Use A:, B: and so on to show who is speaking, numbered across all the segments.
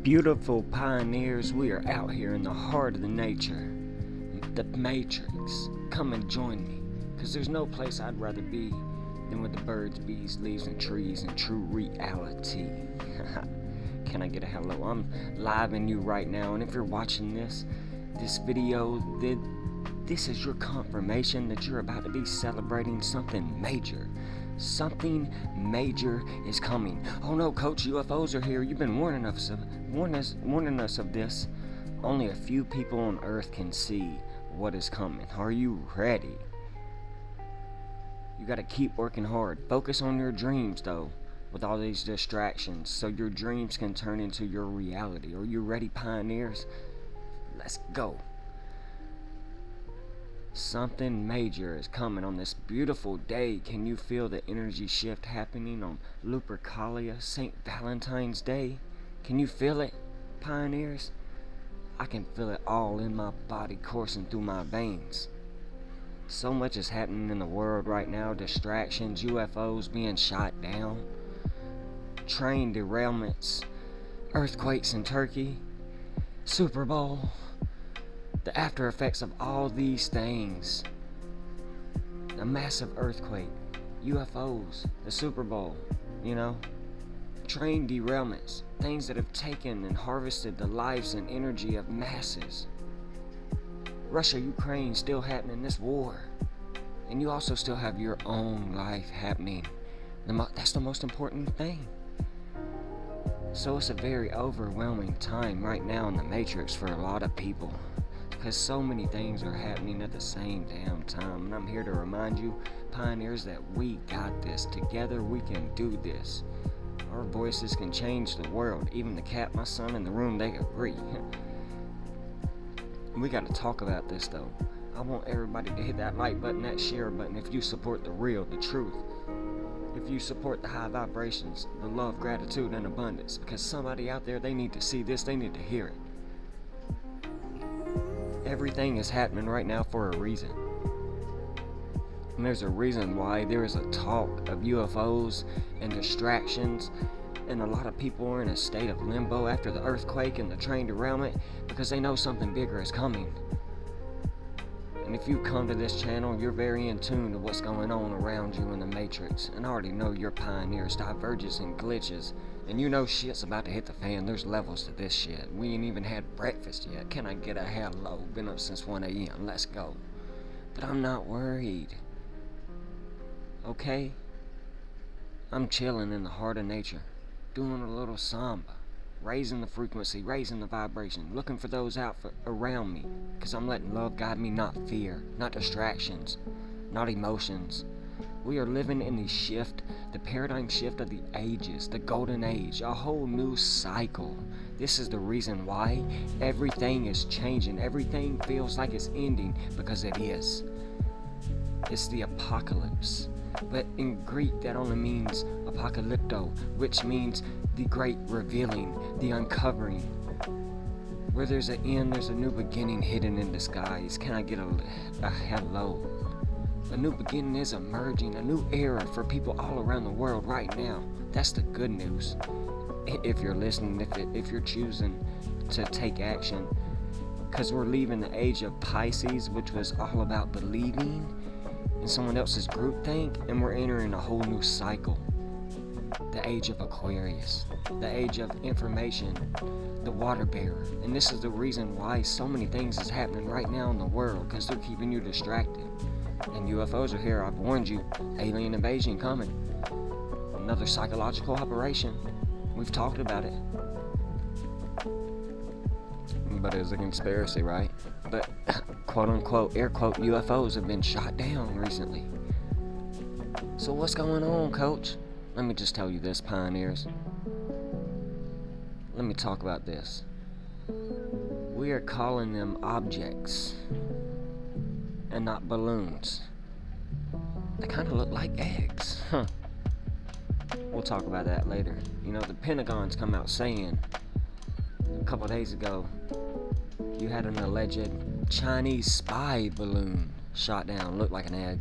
A: Beautiful pioneers, we are out here in the heart of the nature, the matrix. Come and join me, cause there's no place I'd rather be than with the birds, bees, leaves, and trees in true reality. Can I get a hello? I'm live in you right now, and if you're watching this video, this is your confirmation that you're about to be celebrating something major. Something major is coming. Oh no, Coach, UFOs are here. You've been warning us of this. Only a few people on Earth can see what is coming. Are you ready? You gotta keep working hard. Focus on your dreams, though, with all these distractions, so your dreams can turn into your reality. Are you ready, pioneers? Let's go. Something major is coming on this beautiful day. Can you feel the energy shift happening on Lupercalia, St. Valentine's Day? Can you feel it, pioneers? I can feel it all in my body, coursing through my veins. So much is happening in the world right now. Distractions, UFOs being shot down, train derailments, earthquakes in Turkey, Super Bowl. The after effects of all these things, a massive earthquake, UFOs, the Super Bowl, train derailments, things that have taken and harvested the lives and energy of masses. Russia, Ukraine still happening, this war. And you also still have your own life happening. That's the most important thing. So it's a very overwhelming time right now in the Matrix for a lot of people, because so many things are happening at the same damn time. And I'm here to remind you, pioneers, that we got this. Together we can do this. Our voices can change the world. Even the cat, my son in the room, they agree. We got to talk about this, though. I want everybody to hit that like button, that share button, if you support the real, the truth. If you support the high vibrations, the love, gratitude, and abundance. Because somebody out there, they need to see this, they need to hear it. Everything is happening right now for a reason. And there's a reason why there is a talk of UFOs and distractions, and a lot of people are in a state of limbo after the earthquake and the train derailment, because they know something bigger is coming. And if you come to this channel, you're very in tune to what's going on around you in the Matrix, and I already know your pioneers, diverges, and glitches. And you know shit's about to hit the fan. There's levels to this shit. We ain't even had breakfast yet. Can I get a hello? Been up since 1 a.m. Let's go. But I'm not worried. Okay? I'm chilling in the heart of nature, doing a little samba, raising the frequency, raising the vibration, looking for those around me, because I'm letting love guide me, not fear, not distractions, not emotions. We are living in the paradigm shift of the ages, the golden age, a whole new cycle. This is the reason why everything is changing. Everything feels like it's ending, because it is. It's the apocalypse. But in Greek, that only means apocalypto, which means the great revealing, the uncovering. Where there's an end, there's a new beginning hidden in disguise. Can I get a hello? A new beginning is emerging, a new era for people all around the world right now. That's the good news. If you're listening, if you're choosing to take action, because we're leaving the age of Pisces, which was all about believing in someone else's groupthink, and we're entering a whole new cycle. The age of Aquarius, the age of information, the water bearer. And this is the reason why so many things is happening right now in the world, because they're keeping you distracted. And UFOs are here. I've warned you. Alien invasion coming. Another psychological operation. We've talked about it. But it's a conspiracy, right? But quote unquote, air quote, UFOs have been shot down recently. So what's going on, Coach? Let me just tell you this, pioneers. Let me talk about this. We are calling them objects and not balloons. They kind of look like eggs. We'll talk about that later. The Pentagon's come out saying a couple days ago, you had an alleged Chinese spy balloon shot down, looked like an egg,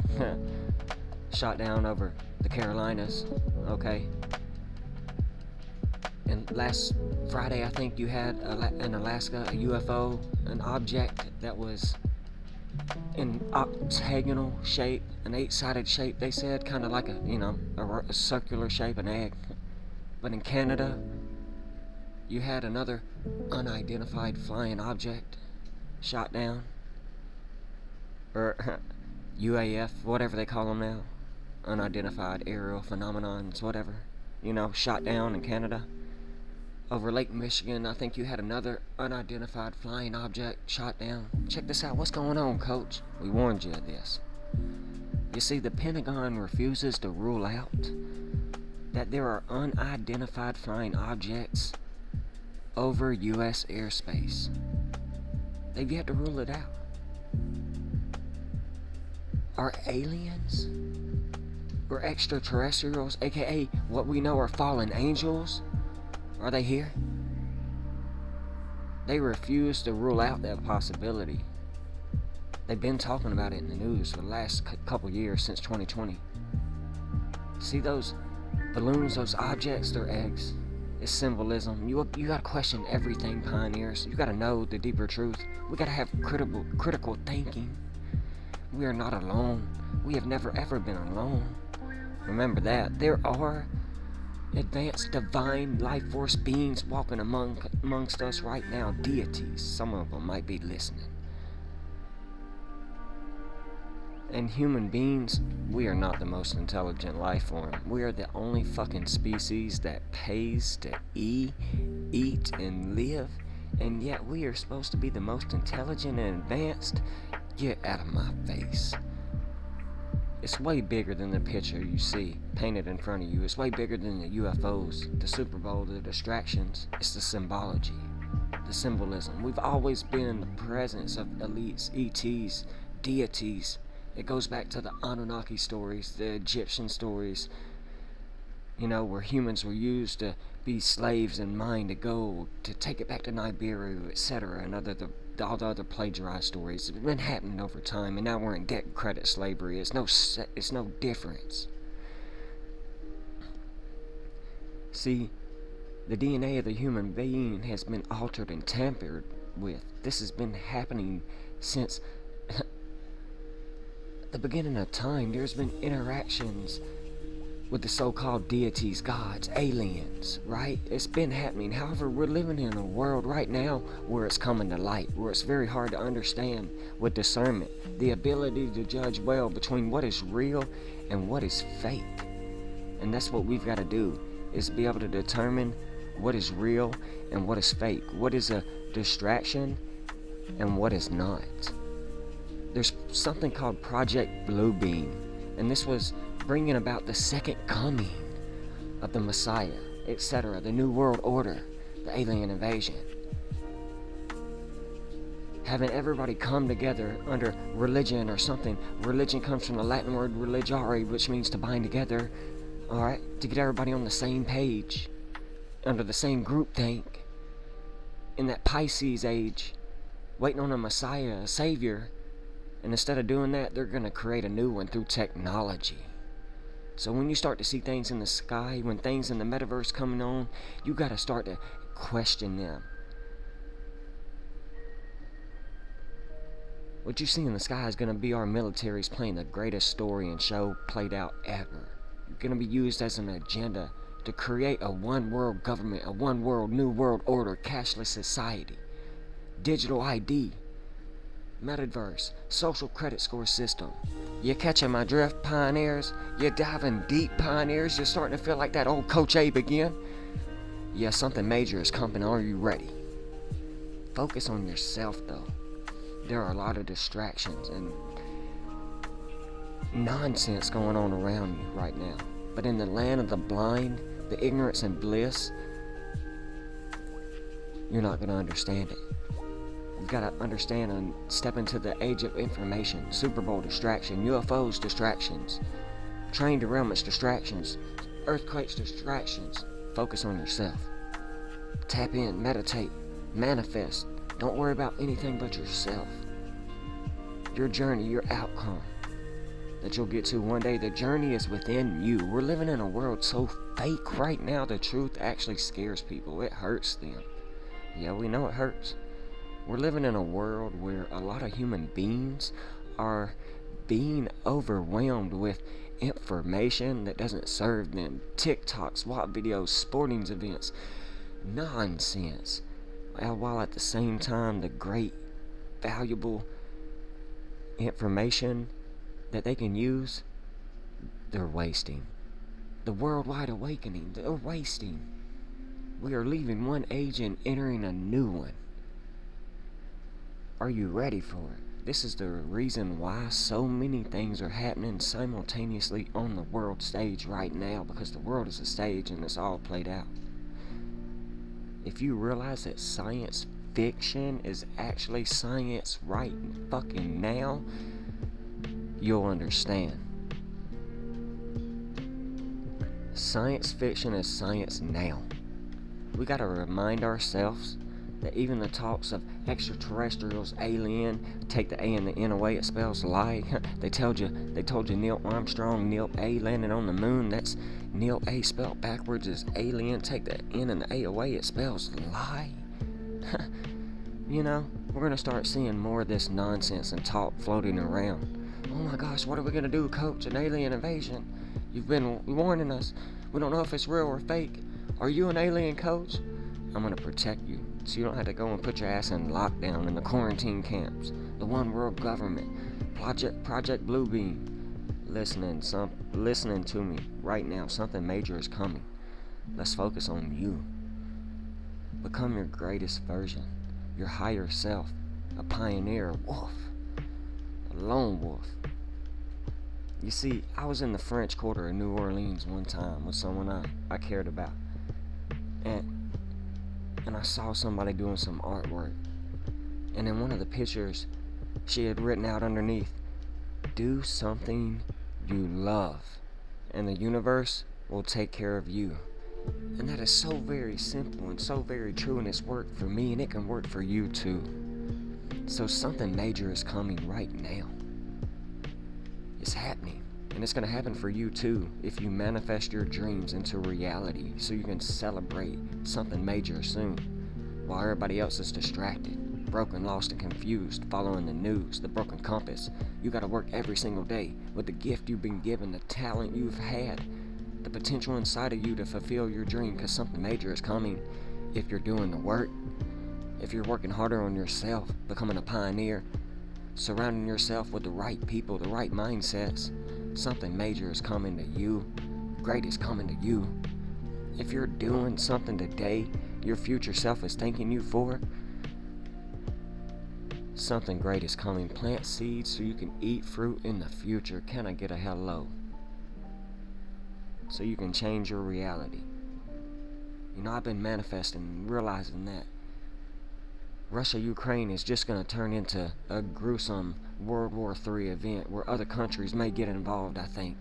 A: shot down over the Carolinas, okay? And last Friday, I think you had in Alaska a UFO, an object that was in octagonal shape, an 8-sided shape. They said kind of like a circular shape, an egg. But in Canada, you had another unidentified flying object shot down, or UAF, whatever they call them now, unidentified aerial phenomenons, whatever, shot down in Canada. Over Lake Michigan, I think you had another unidentified flying object shot down. Check this out. What's going on, Coach? We warned you of this. You see, the Pentagon refuses to rule out that there are unidentified flying objects over U.S. airspace. They've yet to rule it out. Are aliens or extraterrestrials, aka what we know are fallen angels, are they here? They refuse to rule out that possibility. They've been talking about it in the news for the last couple years, since 2020. See those balloons, those objects, they're eggs. It's symbolism. You gotta question everything, pioneers. You gotta know the deeper truth. We gotta have critical thinking. We are not alone. We have never ever been alone. Remember that. There are advanced divine life force beings walking amongst us right now. Deities. Some of them might be listening. And human beings, we are not the most intelligent life form. We are the only fucking species that pays to eat and live, and yet we are supposed to be the most intelligent and advanced? Get out of my face. It's way bigger than the picture you see painted in front of you. It's way bigger than the UFOs, the Super Bowl, the distractions. It's the symbology, the symbolism. We've always been in the presence of elites, ETs, deities. It goes back to the Anunnaki stories, the Egyptian stories, where humans were used to be slaves and mine to gold, to take it back to Nibiru, etc., and all the other plagiarized stories. It's been happening over time, and now we're in debt and credit slavery. It's no difference. See, the DNA of the human being has been altered and tampered with. This has been happening since the beginning of time. There's been interactions with the so-called deities, gods, aliens, right? It's been happening. However, we're living in a world right now where it's coming to light, where it's very hard to understand with discernment, the ability to judge well between what is real and what is fake. And that's what we've got to do, is be able to determine what is real and what is fake, what is a distraction and what is not. There's something called Project Bluebeam, and this was bringing about the second coming of the Messiah, etc., the New World Order, the alien invasion. Having everybody come together under religion or something. Religion comes from the Latin word religare, which means to bind together, alright, to get everybody on the same page, under the same groupthink, in that Pisces age, waiting on a Messiah, a Savior. And instead of doing that, they're going to create a new one through technology. So when you start to see things in the sky, when things in the metaverse coming on, you got to start to question them. What you see in the sky is going to be our militaries playing the greatest story and show played out ever. You're going to be used as an agenda to create a one world government, a one world new world order, cashless society, digital ID, metaverse, social credit score system. You catching my drift, pioneers? You're diving deep, pioneers? You're starting to feel like that old Coach Abe again? Yeah, something major is coming. Are you ready? Focus on yourself, though. There are a lot of distractions and nonsense going on around you right now. But in the land of the blind, the ignorance and bliss, you're not going to understand it. You've got to understand and step into the age of information. Super Bowl distraction, UFOs distractions, train derailments distractions, earthquakes distractions. Focus on yourself. Tap in, meditate, manifest. Don't worry about anything but yourself. Your journey, your outcome. that you'll get to one day. The journey is within you. We're living in a world so fake right now, the truth actually scares people. It hurts them. Yeah, we know it hurts. We're living in a world where a lot of human beings are being overwhelmed with information that doesn't serve them. TikToks, SWAT videos, sporting events, nonsense. While at the same time, the great, valuable information that they can use, they're wasting. The worldwide awakening, they're wasting. We are leaving one age and entering a new one. Are you ready for it? This is the reason why so many things are happening simultaneously on the world stage right now, because the world is a stage and it's all played out. If you realize that science fiction is actually science right fucking now, you'll understand. Science fiction is science now. We gotta remind ourselves that even the talks of extraterrestrials, alien, take the A and the N away, it spells lie. They told you Neil Armstrong, Neil A landed on the moon. That's Neil A spelled backwards is alien. Take the N and the A away, it spells lie. You know, we're gonna start seeing more of this nonsense and talk floating around. Oh my gosh, what are we gonna do, coach? An alien invasion? You've been warning us. We don't know if it's real or fake. Are you an alien, coach? I'm gonna protect you, so you don't have to go and put your ass in lockdown in the quarantine camps. The one world government. Project Bluebeam. Listening to me right now. Something major is coming. Let's focus on you. Become your greatest version. Your higher self. A pioneer, a wolf. A lone wolf. You see, I was in the French Quarter of New Orleans one time with someone I cared about. And I saw somebody doing some artwork. And in one of the pictures, she had written out underneath, "Do something you love, and the universe will take care of you." And that is so very simple and so very true, and it's worked for me, and it can work for you too. So something major is coming right now. It's happening. And it's going to happen for you too if you manifest your dreams into reality, so you can celebrate something major soon while everybody else is distracted, broken, lost, and confused, following the news, the broken compass. You got to work every single day with the gift you've been given, the talent you've had, the potential inside of you to fulfill your dream, because something major is coming if you're doing the work, if you're working harder on yourself, becoming a pioneer, surrounding yourself with the right people, the right mindsets. Something major is coming to you. Great is coming to you. If you're doing something today your future self is thanking you for, something great is coming. Plant seeds so you can eat fruit in the future. Can I get a hello? So you can change your reality. You know, I've been manifesting and realizing that Russia-Ukraine is just going to turn into a gruesome World War III event where other countries may get involved, I think.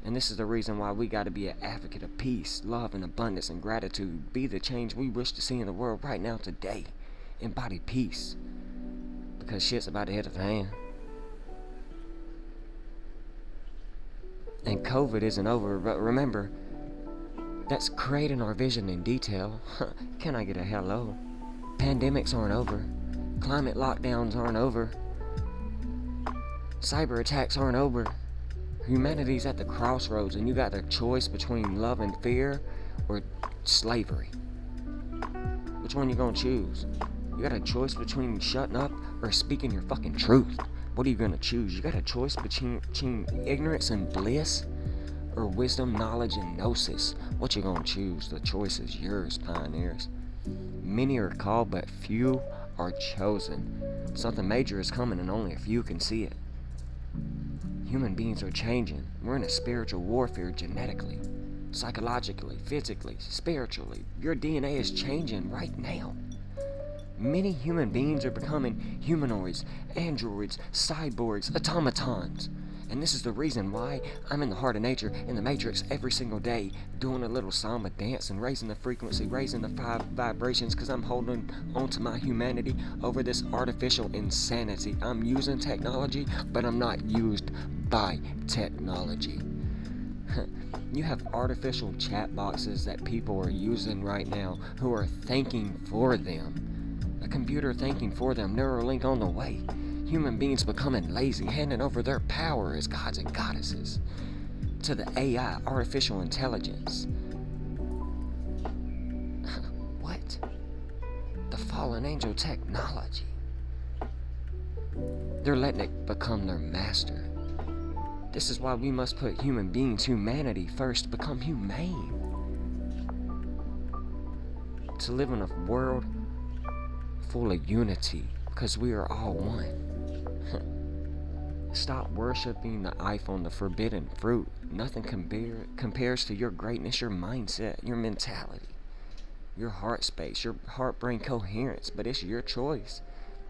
A: And this is the reason why we got to be an advocate of peace, love, and abundance and gratitude. Be the change we wish to see in the world right now today. Embody peace. Because shit's about to hit the fan. And COVID isn't over, but remember, that's creating our vision in detail. Can I get a hello? Pandemics aren't over. Climate lockdowns aren't over. Cyber attacks aren't over. Humanity's at the crossroads, and you got the choice between love and fear or slavery. Which one you gonna choose? You got a choice between shutting up or speaking your fucking truth. What are you gonna choose? You got a choice between ignorance and bliss or wisdom, knowledge, and gnosis. What you gonna choose? The choice is yours, pioneers. Many are called, but few are chosen. Something major is coming, and only a few can see it. Human beings are changing. We're in a spiritual warfare genetically, psychologically, physically, spiritually. Your DNA is changing right now. Many human beings are becoming humanoids, androids, cyborgs, automatons. And this is the reason why I'm in the heart of nature, in the matrix, every single day, doing a little samba dance and raising the frequency, raising the vibrations, because I'm holding on to my humanity over this artificial insanity. I'm using technology, but I'm not used by technology. You have artificial chat boxes that people are using right now who are thinking for them. A computer thinking for them, Neuralink on the way. Human beings becoming lazy, handing over their power as gods and goddesses to the AI, artificial intelligence. What? The fallen angel technology. They're letting it become their master. This is why we must put human beings, humanity first, become humane. To live in a world full of unity, because we are all one. Stop worshiping the iPhone, the forbidden fruit. Nothing compares to your greatness, your mindset, your mentality, your heart space, your heart-brain coherence, but it's your choice.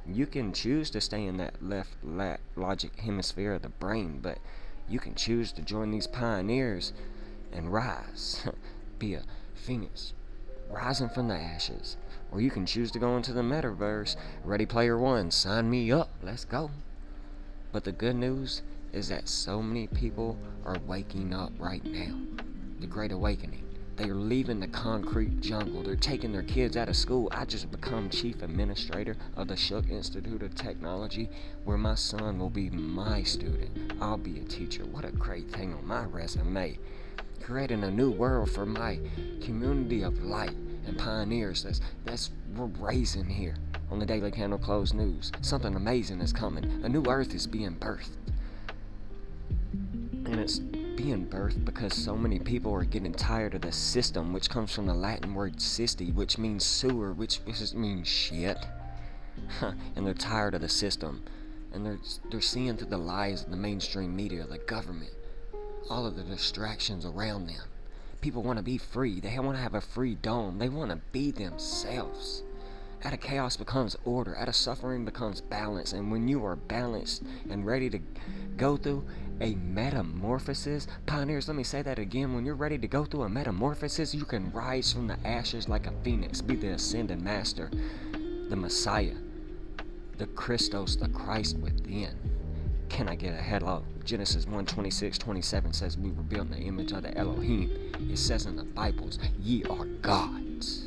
A: You can choose to stay in that left logic hemisphere of the brain, but you can choose to join these pioneers and rise. Be a phoenix rising from the ashes. Or you can choose to go into the metaverse. Ready Player One, sign me up. Let's go. But the good news is that so many people are waking up right now. The Great Awakening. They are leaving the concrete jungle. They're taking their kids out of school. I just become chief administrator of the Shook Institute of Technology, where my son will be my student. I'll be a teacher. What a great thing on my resume. Creating a new world for my community of light and pioneers that's we're raising here on the Daily Candle Closed News. Something amazing is coming. A new earth is being birthed. And it's being birthed because so many people are getting tired of the system, which comes from the Latin word "sisti," which means sewer, which means shit. And they're tired of the system, and they're seeing through the lies of the mainstream media, the government, all of the distractions around them. People want to be free. They want to have a free dome. They want to be themselves. Out of chaos becomes order. Out of suffering becomes balance. And when you are balanced and ready to go through a metamorphosis, pioneers, let me say that again. When you're ready to go through a metamorphosis, you can rise from the ashes like a phoenix. Be the ascended master, the Messiah, the Christos, the Christ within. Can I get a hello? Genesis 1:26-27 says we were built in the image of the Elohim. It says in the Bibles, ye are gods.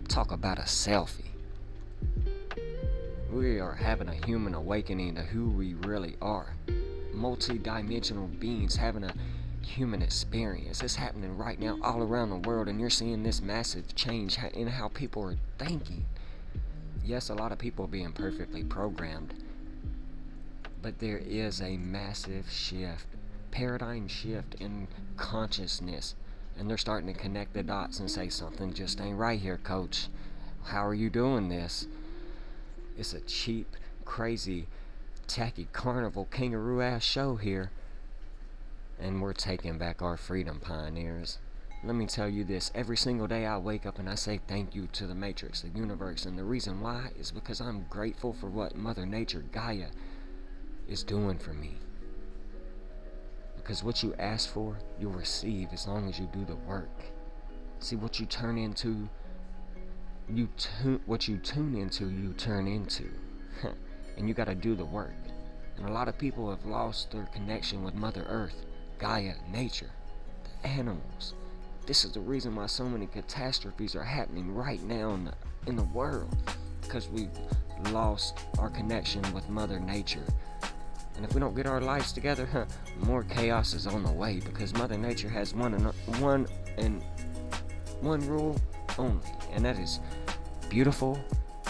A: Talk about a selfie. We are having a human awakening to who we really are. Multi-dimensional beings having a human experience. It's happening right now all around the world, and you're seeing this massive change in how people are thinking. Yes, a lot of people are being perfectly programmed, but there is a massive shift, paradigm shift in consciousness. And they're starting to connect the dots and say something just ain't right here, coach. How are you doing this? It's a cheap, crazy, tacky carnival kangaroo ass show here. And we're taking back our freedom, pioneers. Let me tell you this, every single day I wake up and I say thank you to the Matrix, the universe. And the reason why is because I'm grateful for what Mother Nature, Gaia, is doing for me. Because what you ask for, you'll receive as long as you do the work. See, what you turn into, what you tune into, you turn into. And you gotta do the work. And a lot of people have lost their connection with Mother Earth, Gaia, nature, the animals. This is the reason why so many catastrophes are happening right now in the world. Because we've lost our connection with Mother Nature. And if we don't get our lives together, more chaos is on the way, because Mother Nature has one rule only, and that is beautiful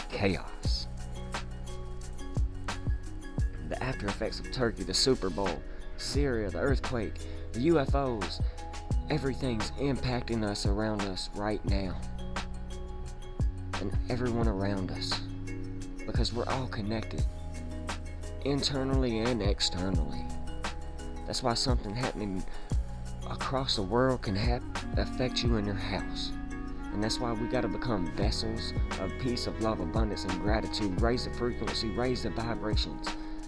A: chaos. The after effects of Turkey, the Super Bowl, Syria, the earthquake, the UFOs, everything's impacting us around us right now. And everyone around us. Because we're all connected. Internally and externally. That's why something happening across the world can affect you in your house. And that's why we got to become vessels of peace, of love, abundance, and gratitude. Raise the frequency, raise the vibrations,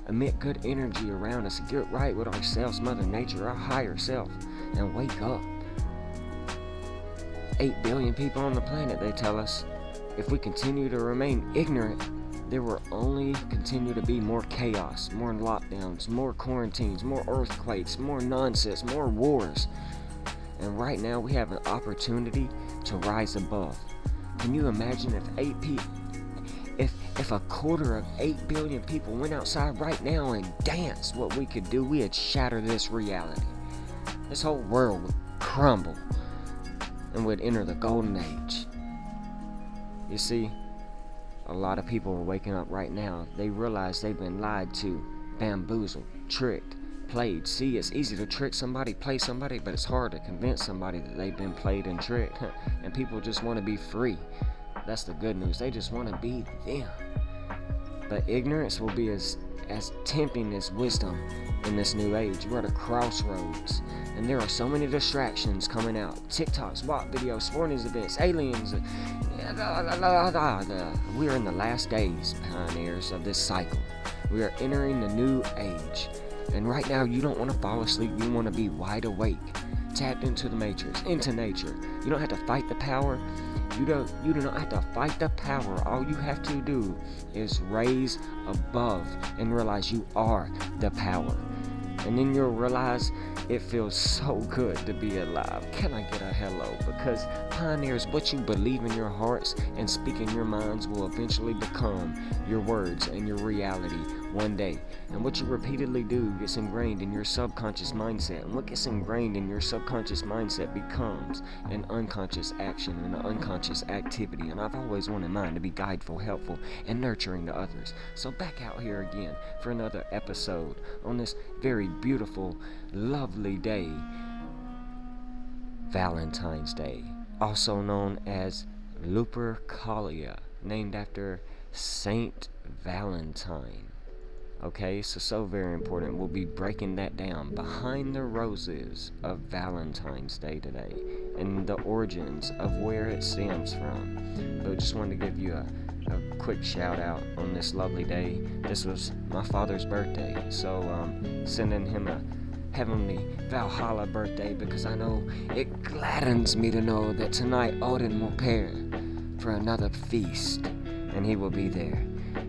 A: emit good energy around us, get right with ourselves, Mother Nature, our higher self, and wake up. 8 billion people on the planet, they tell us. If we continue to remain ignorant, there will only continue to be more chaos, more lockdowns, more quarantines, more earthquakes, more nonsense, more wars. And right now we have an opportunity to rise above. Can you imagine if a quarter of 8 billion people went outside right now and danced, what we could do? We'd shatter this reality. This whole world would crumble and would enter the golden age. You see, a lot of people are waking up right now. They realize they've been lied to, bamboozled, tricked, played. See, it's easy to trick somebody, play somebody, but it's hard to convince somebody that they've been played and tricked. And people just want to be free. That's the good news. They just want to be them. But ignorance will be as tempting as wisdom in this new age. We're at a crossroads, and there are so many distractions coming out. TikToks, bot videos, sporting events, aliens. We are in the last days, pioneers, of this cycle. We are entering the new age. And right now, you don't want to fall asleep. You want to be wide awake, tapped into the matrix, into nature. You don't have to fight the power. You do not have to fight the power. All you have to do is raise above and realize you are the power. And then you'll realize it feels so good to be alive. Can I get a hello? Because pioneers, what you believe in your hearts and speak in your minds will eventually become your words and your reality one day. And what you repeatedly do gets ingrained in your subconscious mindset. And what gets ingrained in your subconscious mindset becomes an unconscious action and an unconscious activity. And I've always wanted mine to be guideful, helpful, and nurturing to others. So back out here again for another episode on this very beautiful, lovely day, Valentine's Day, also known as Lupercalia, named after Saint Valentine. Okay, so very important. We'll be breaking that down behind the roses of Valentine's Day today and the origins of where it stems from. But I just wanted to give you a quick shout out on this lovely day. This was my father's birthday, so sending him a heavenly Valhalla birthday, because I know it gladdens me to know that tonight Odin will pair for another feast, and he will be there.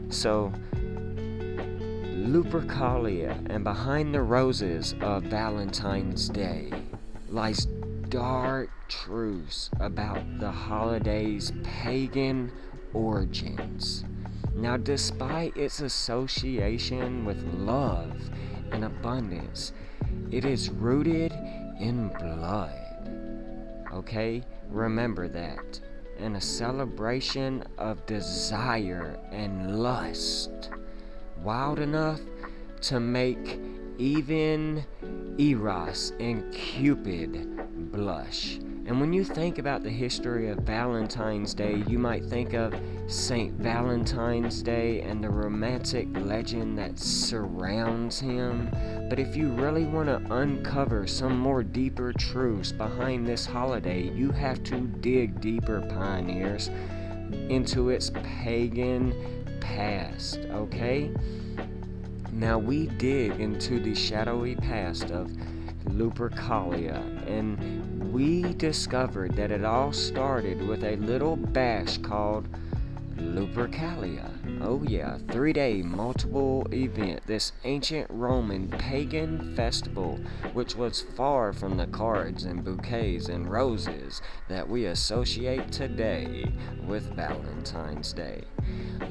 A: So Lupercalia, and behind the roses of Valentine's Day lies dark truths about the holiday's pagan origins. Now, despite its association with love and abundance, it is rooted in blood. Okay? Remember that. And a celebration of desire and lust, wild enough to make even Eros and Cupid blush. And when you think about the history of Valentine's Day, you might think of Saint Valentine's Day and the romantic legend that surrounds him. But if you really want to uncover some more deeper truths behind this holiday, you have to dig deeper, pioneers, into its pagan past, okay? Now we dig into the shadowy past of Lupercalia, and we discovered that it all started with a little bash called Lupercalia. Oh yeah, 3-day multiple event, this ancient Roman pagan festival, which was far from the cards and bouquets and roses that we associate today with Valentine's Day.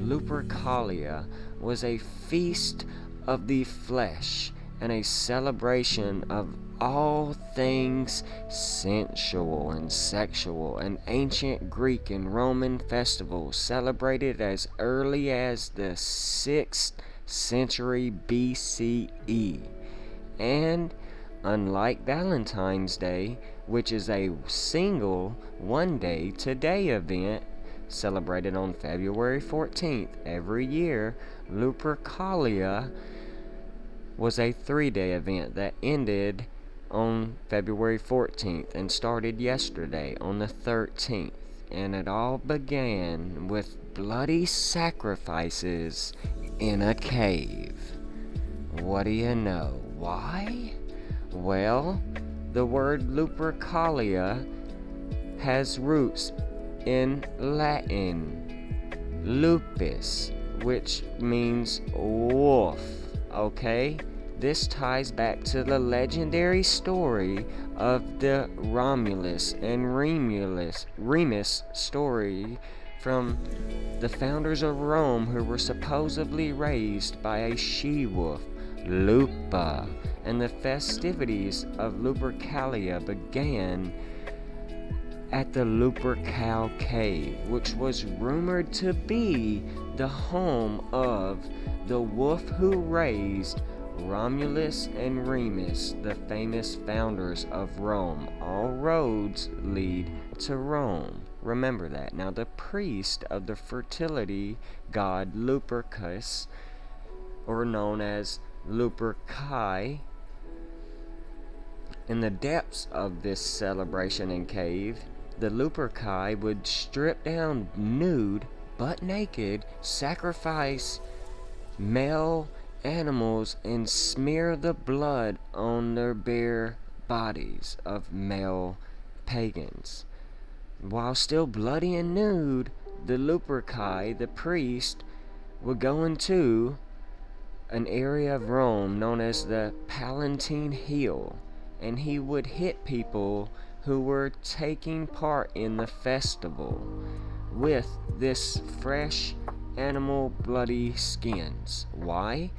A: Lupercalia was a feast of the flesh and a celebration of all things sensual and sexual, an ancient Greek and Roman festival celebrated as early as the 6th century BCE. And unlike Valentine's Day, which is a single one-day today event celebrated on February 14th every year, Lupercalia was a 3-day event that ended on February 14th and started yesterday on the 13th. And it all began with bloody sacrifices in a cave. What do you know? Why? Well, the word Lupercalia has roots in Latin. Lupus, which means wolf, okay? This ties back to the legendary story of the Romulus and Remus story from the founders of Rome, who were supposedly raised by a she-wolf, Lupa, and the festivities of Lupercalia began at the Lupercal Cave, which was rumored to be the home of the wolf who raised Romulus and Remus, the famous founders of Rome. All roads lead to Rome. Remember that. Now, the priest of the fertility god Lupercus, or known as Luperci, in the depths of this celebration and cave, the Luperci would strip down nude, butt naked, sacrifice male animals, and smear the blood on their bare bodies of male pagans. While still bloody and nude, the Luperci, the priest, would go into an area of Rome known as the Palatine Hill, and he would hit people who were taking part in the festival with this fresh animal bloody skins. Why?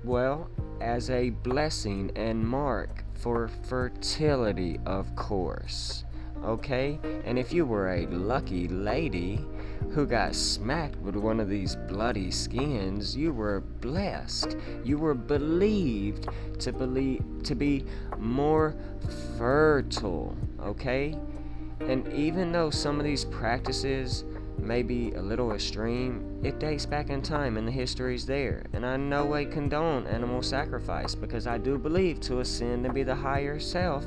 A: Well, as a blessing and mark for fertility, of course. Okay? And if you were a lucky lady who got smacked with one of these bloody skins, you were blessed. You were believed to be more fertile, okay? And even though some of these practices may be a little extreme, it dates back in time and the history's there. And I in no way condone animal sacrifice, because I do believe to ascend and be the higher self,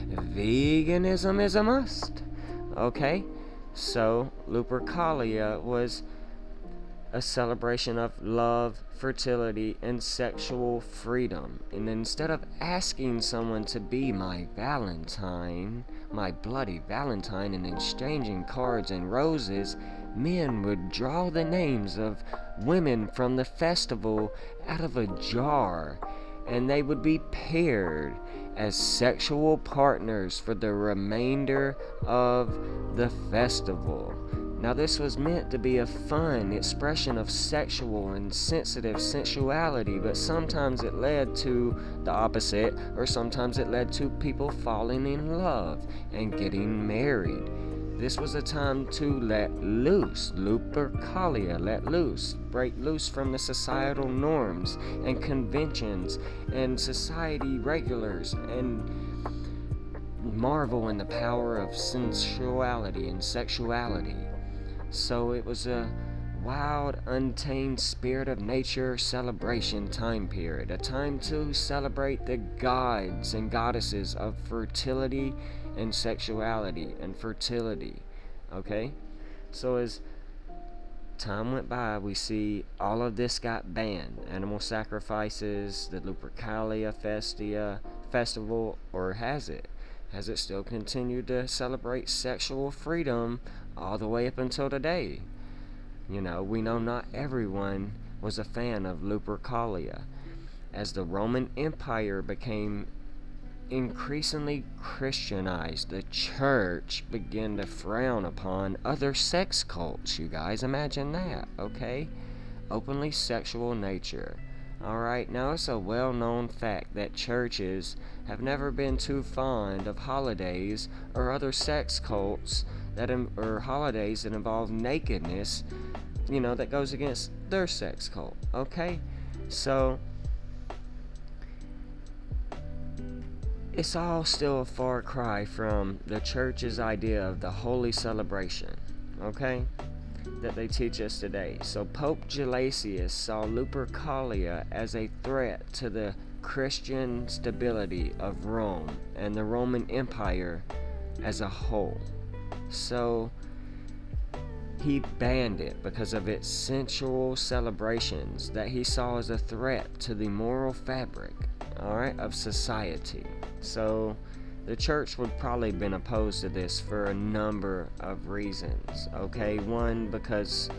A: veganism is a must, okay? So, Lupercalia was a celebration of love, fertility, and sexual freedom. And instead of asking someone to be my Valentine, my bloody Valentine, and exchanging cards and roses, men would draw the names of women from the festival out of a jar, and they would be paired as sexual partners for the remainder of the festival. Now, this was meant to be a fun expression of sexual and sensitive sensuality, but sometimes it led to the opposite, or sometimes it led to people falling in love and getting married. This was a time to let loose, Lupercalia, let loose, break loose from the societal norms and conventions and society regulars, and marvel in the power of sensuality and sexuality. So it was a wild, untamed spirit of nature celebration time period, a time to celebrate the gods and goddesses of fertility and sexuality and fertility, okay? So as time went by, we see all of this got banned. Animal sacrifices, the Lupercalia festival, or has it? Has it still continued to celebrate sexual freedom all the way up until today? You know, we know not everyone was a fan of Lupercalia. As the Roman Empire became increasingly Christianized, the church began to frown upon other sex cults. You guys imagine that, okay? Openly sexual nature. Alright, now it's a well-known fact that churches have never been too fond of holidays or other sex cults or holidays that involve nakedness, you know, that goes against their sex cult, okay? So, it's all still a far cry from the church's idea of the holy celebration, okay, that they teach us today. So Pope Gelasius saw Lupercalia as a threat to the Christian stability of Rome and the Roman Empire as a whole. So he banned it because of its sensual celebrations that he saw as a threat to the moral fabric, alright, of society. So the church would probably have been opposed to this for a number of reasons, okay? One, because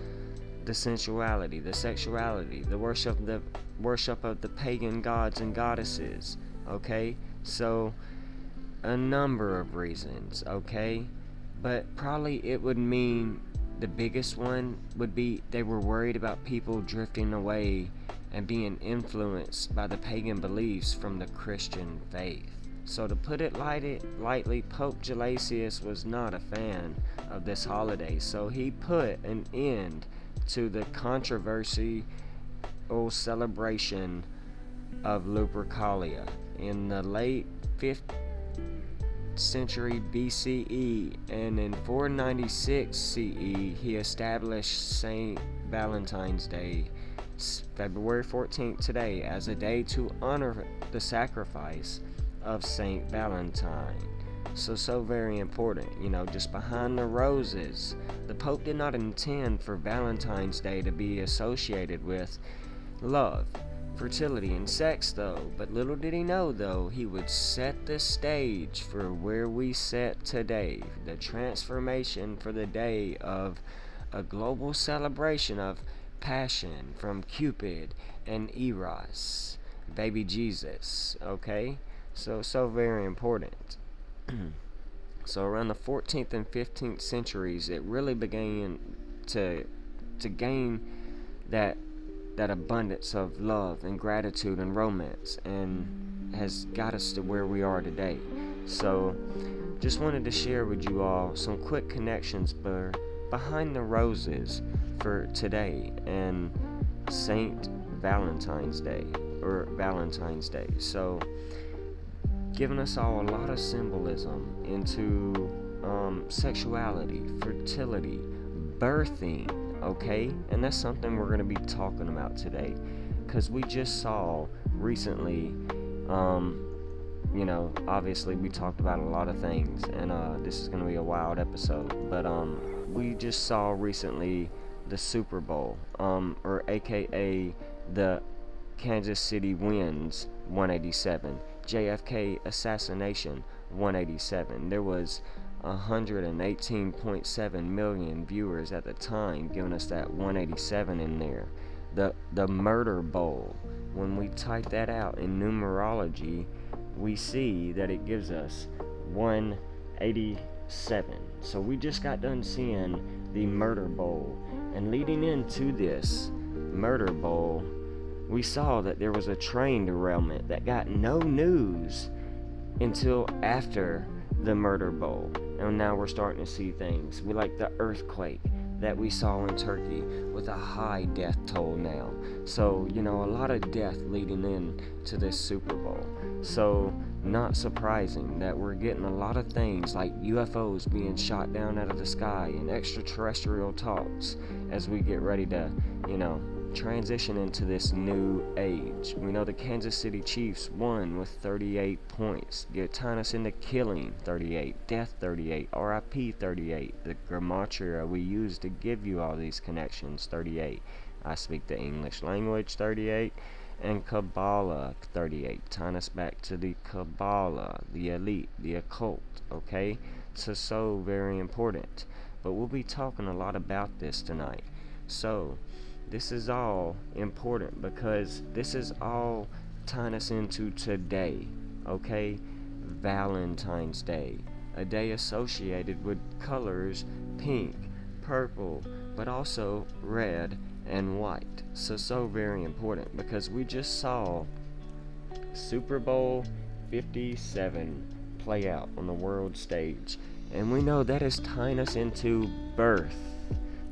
A: the sensuality, the sexuality, the worship of the pagan gods and goddesses, okay? So, a number of reasons, okay? But probably it would mean the biggest one would be they were worried about people drifting away and being influenced by the pagan beliefs from the Christian faith. So to put it lightly, Pope Gelasius was not a fan of this holiday, so he put an end to the controversial celebration of Lupercalia. In the late 5th century BCE and in 496 CE, he established St. Valentine's Day, February 14th today, as a day to honor the sacrifice of St. Valentine. So very important, just behind the roses. The Pope did not intend for Valentine's Day to be associated with love, fertility, and sex, though. But little did he know, though, he would set the stage for where we sit today. The transformation for the day of a global celebration of passion from Cupid and Eros, baby Jesus, okay? So very important. So around the 14th and 15th centuries, it really began to gain that abundance of love and gratitude and romance, and has got us to where we are today. So just wanted to share with you all some quick connections behind the roses for today and Saint Valentine's Day, or Valentine's Day. So giving us all a lot of symbolism into sexuality, fertility, birthing, okay? And that's something we're going to be talking about today, because we just saw recently, obviously we talked about a lot of things, and this is going to be a wild episode, but we just saw recently the Super Bowl, or aka the Kansas City wins 187, JFK assassination 187. There was 118.7 million viewers at the time, giving us that 187 in there. The Murder Bowl, when we type that out in numerology, we see that it gives us 187. So we just got done seeing the Murder Bowl, and leading into this Murder Bowl, we saw that there was a train derailment that got no news until after the Murder Bowl. And now we're starting to see things. We like the earthquake that we saw in Turkey with a high death toll now. So, a lot of death leading in to this Super Bowl. So, not surprising that we're getting a lot of things like UFOs being shot down out of the sky and extraterrestrial talks as we get ready to, transition into this new age. We know the Kansas City Chiefs won with 38 points, tying us into killing 38, death 38, RIP 38, the gematria we use to give you all these connections 38. I speak the English language 38, and Kabbalah 38, tying us back to the Kabbalah, the elite, the occult, okay? So very important. But we'll be talking a lot about this tonight. So this is all important because this is all tying us into today, okay? Valentine's Day, a day associated with colors pink, purple, but also red and white. So very important because we just saw Super Bowl 57 play out on the world stage, and we know that is tying us into birth,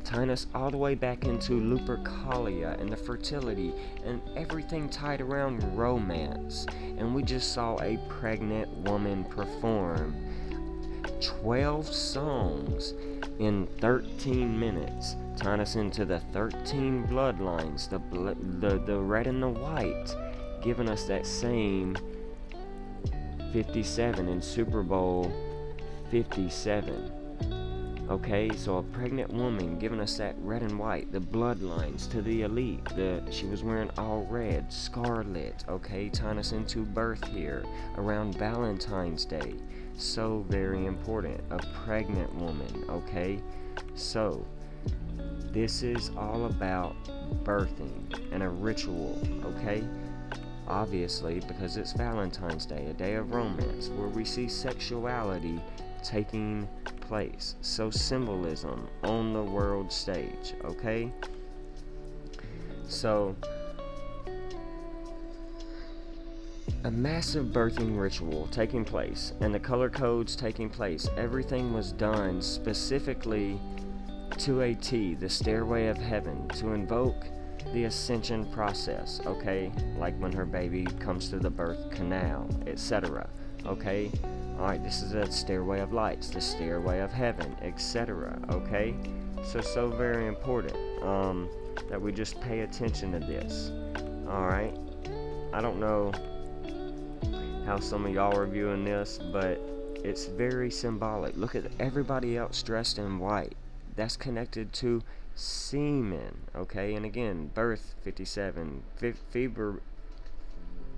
A: tying us all the way back into Lupercalia and the fertility and everything tied around romance. And we just saw a pregnant woman perform 12 songs in 13 minutes, tying us into the 13 bloodlines, the red and the white, giving us that same 57 in Super Bowl 57. Okay, so a pregnant woman giving us that red and white, the bloodlines to the elite. She was wearing all red, scarlet, okay, tying us into birth here around Valentine's Day. So very important, a pregnant woman, okay? So This is all about birthing and a ritual, okay? Obviously, because it's Valentine's Day, a day of romance, where we see sexuality taking place. So symbolism on the world stage, okay? So, a massive birthing ritual taking place, and the color codes taking place. Everything was done specifically to a T, the stairway of heaven, to invoke the ascension process, okay? Like when her baby comes to the birth canal, etc. Okay? Alright, this is a stairway of lights, the stairway of heaven, etc. Okay? So very important that we just pay attention to this. Alright? I don't know how some of y'all are viewing this, but it's very symbolic. Look at everybody else dressed in white. That's connected to semen, okay? And again, birth 57, fever,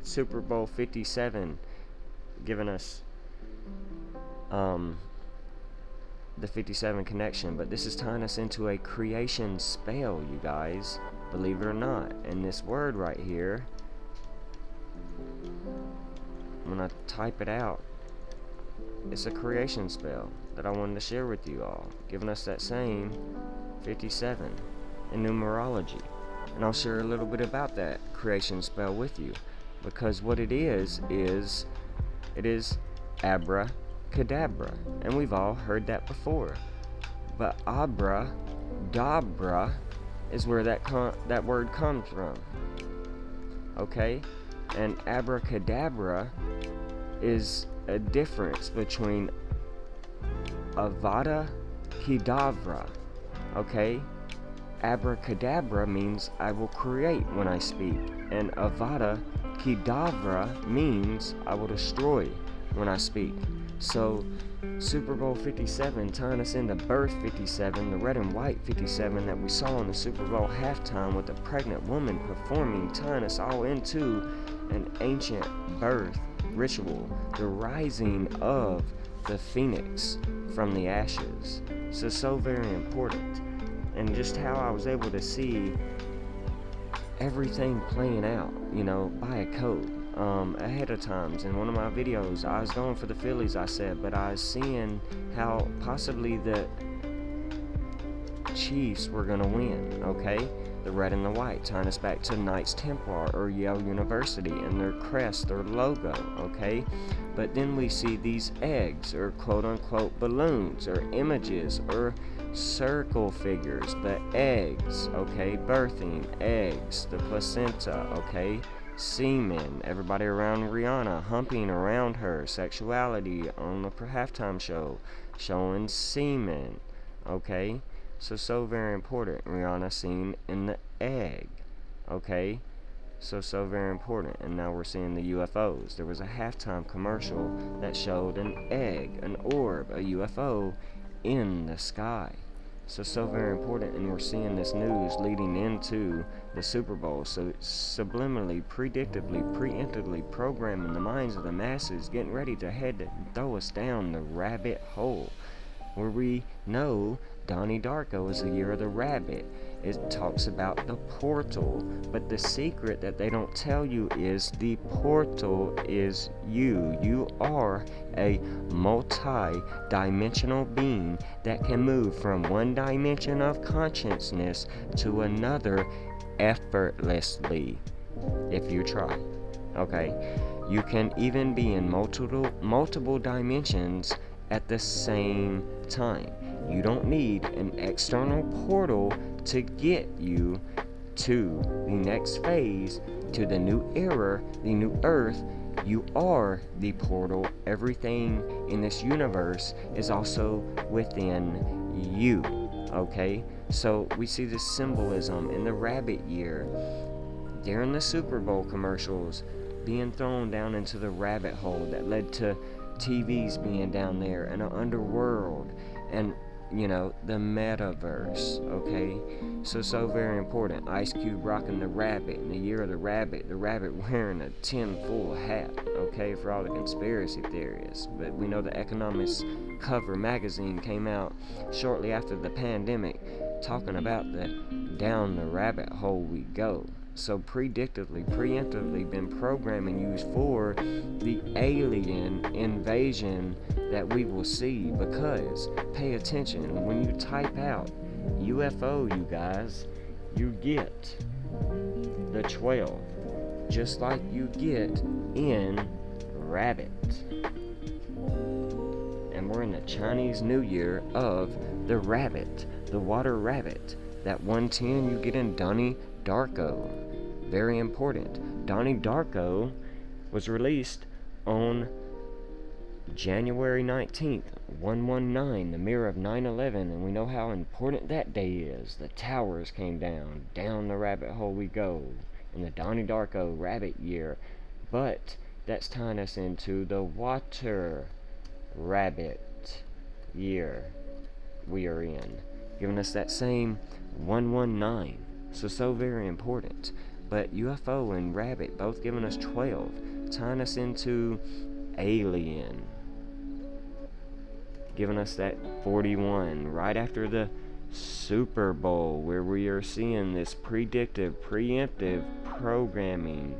A: Super Bowl 57, giving us the 57 connection. But this is tying us into a creation spell, you guys, believe it or not. And this word right here, when I type it out, it's a creation spell that I wanted to share with you all, giving us that same 57 in numerology. And I'll share a little bit about that creation spell with you, because what it is abracadabra, and we've all heard that before. But abra-dabra is where that word comes from, okay? And abracadabra is a difference between Avada Kedavra, okay? Abracadabra means I will create when I speak, and Avada Kedavra means I will destroy when I speak. So Super Bowl 57 tying us into birth 57, the red and white 57 that we saw in the Super Bowl halftime with the pregnant woman performing, tying us all into an ancient birth ritual, the rising of the phoenix from the ashes. So very important. And just how I was able to see everything playing out, by a code ahead of times. In one of my videos, I was going for the Phillies, I said, but I was seeing how possibly the Chiefs were going to win, okay? The red and the white, tying us back to Knights Templar or Yale University and their crest, their logo, okay? But then we see these eggs, or quote-unquote balloons, or images, or circle figures, but eggs, okay? Birthing, eggs, the placenta, okay? Semen, everybody around Rihanna, humping around her, sexuality on the halftime show, showing semen, okay? So very important. Rihanna seen in the egg, okay? So very important. And now we're seeing the UFOs. There was a halftime commercial that showed an egg, an orb, a UFO in the sky. So very important. And we're seeing this news leading into the Super Bowl. So subliminally, predictably, preemptively programming the minds of the masses, getting ready to throw us down the rabbit hole, where we know Donnie Darko is the year of the rabbit. It talks about the portal, but the secret that they don't tell you is the portal is you. You are a multi-dimensional being that can move from one dimension of consciousness to another effortlessly if you try, okay? You can even be in multiple dimensions at the same time. You don't need an external portal to get you to the next phase, to the new era, the new earth. You are the portal. Everything in this universe is also within you, okay? So we see this symbolism in the rabbit year during the Super Bowl commercials, being thrown down into the rabbit hole that led to TVs being down there and an underworld and the metaverse, okay? So very important. Ice Cube rocking the rabbit in the year of the rabbit wearing a tinfoil hat, okay, for all the conspiracy theorists. But we know the Economist cover magazine came out shortly after the pandemic, talking about the down the rabbit hole we go. So preemptively been programming you for the alien invasion that we will see, because pay attention, when you type out UFO, you guys, you get the 12, just like you get in rabbit. And we're in the Chinese New Year of the rabbit, the water rabbit. That 110 you get in Donnie Darko. Very important. Donnie Darko was released on January 19th, 119, the mirror of 9/11, and we know how important that day is. The towers came down the rabbit hole we go, in the Donnie Darko rabbit year. But that's tying us into the water rabbit year we are in, giving us that same 119. So very important. But UFO and rabbit both giving us 12, tying us into alien, giving us that 41 right after the Super Bowl, where we are seeing this predictive, preemptive programming,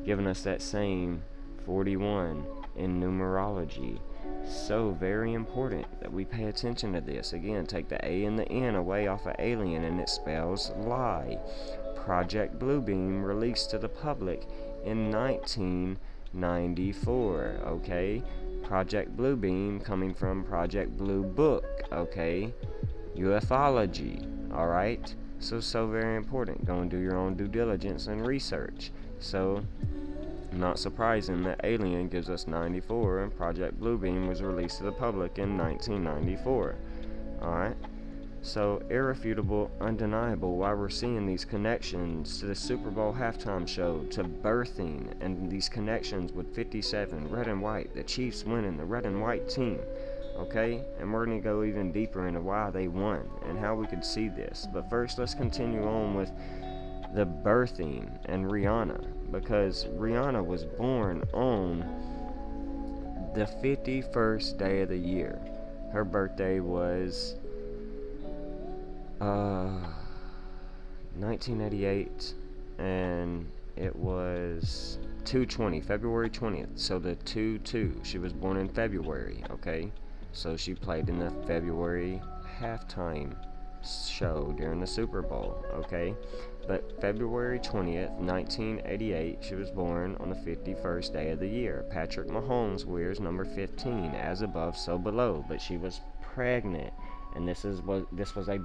A: giving us that same 41 in numerology. So very important that we pay attention to this. Again, take the A and the N away off of alien, and it spells lie. Project Bluebeam released to the public in 1994, okay? Project Bluebeam coming from Project Blue Book, okay? Ufology, alright? So very important. Go and do your own due diligence and research. So, not surprising that Alien gives us 94 and Project Bluebeam was released to the public in 1994, alright? So, irrefutable, undeniable, why we're seeing these connections to the Super Bowl halftime show, to birthing, and these connections with 57, red and white, the Chiefs winning, the red and white team, okay? And we're going to go even deeper into why they won and how we could see this. But first, let's continue on with the birthing and Rihanna, because Rihanna was born on the 51st day of the year. Her birthday was 1988, and it was 2/20, February 20th. So the 2/2, she was born in February, okay? So she played in the February halftime show during the Super Bowl, okay? But February 20th, 1988, she was born on the 51st day of the year. Patrick Mahomes wears number 15, as above, so below. But she was pregnant, and this was a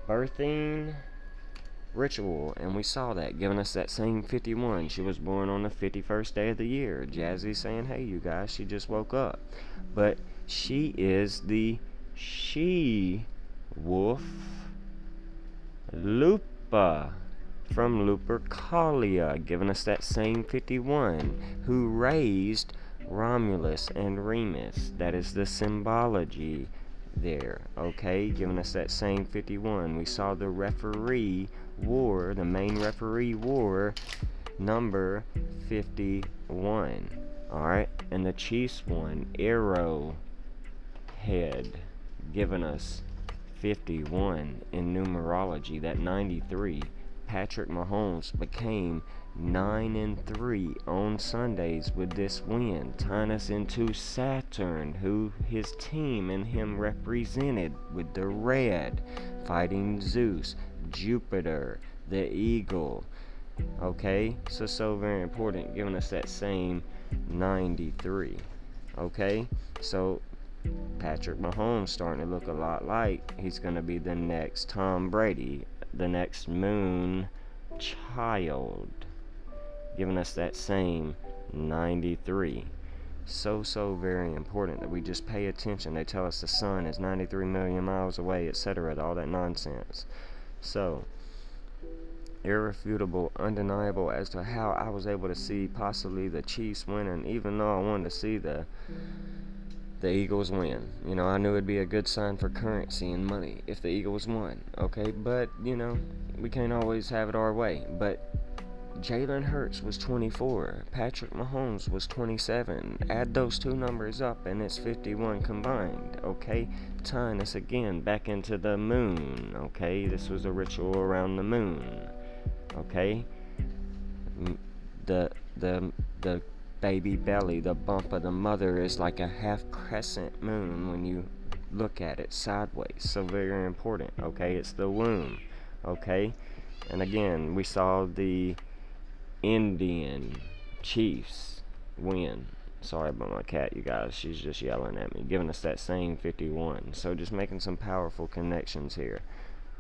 A: birthing ritual, and we saw that, giving us that same 51. She was born on the 51st day of the year. Jazzy saying, hey, you guys, she just woke up. But she is the she-wolf Lupa from Lupercalia, giving us that same 51, who raised Romulus and Remus. That is the symbology there, okay? Giving us that same 51. We saw the referee wore, the main referee wore number 51, alright? And the Chiefs won Arrowhead, giving us 51 in numerology. That 93, Patrick Mahomes became 9-3 on Sundays with this win, tying us into Saturn, who his team and him represented with the red, fighting Zeus, Jupiter, the eagle. Okay, so very important, giving us that same 93. Okay, so Patrick Mahomes starting to look a lot like he's going to be the next Tom Brady, the next moon child, giving us that same 93. So very important that we just pay attention. They tell us the sun is 93 million miles away, etc., all that nonsense. So, irrefutable, undeniable as to how I was able to see possibly the Chiefs winning, even though I wanted to see the Eagles win. You know, I knew it'd be a good sign for currency and money if the Eagles won, okay? But, you know, we can't always have it our way. But Jalen Hurts was 24. Patrick Mahomes was 27. Add those two numbers up and it's 51 combined, okay? Tying us again back into the moon, okay? This was a ritual around the moon, okay? The baby belly, the bump of the mother is like a half crescent moon when you look at it sideways. So very important, okay? It's the womb, okay? And again, we saw the Indian Chiefs win. Sorry about my cat, you guys. She's just yelling at me, giving us that same 51. So just making some powerful connections here.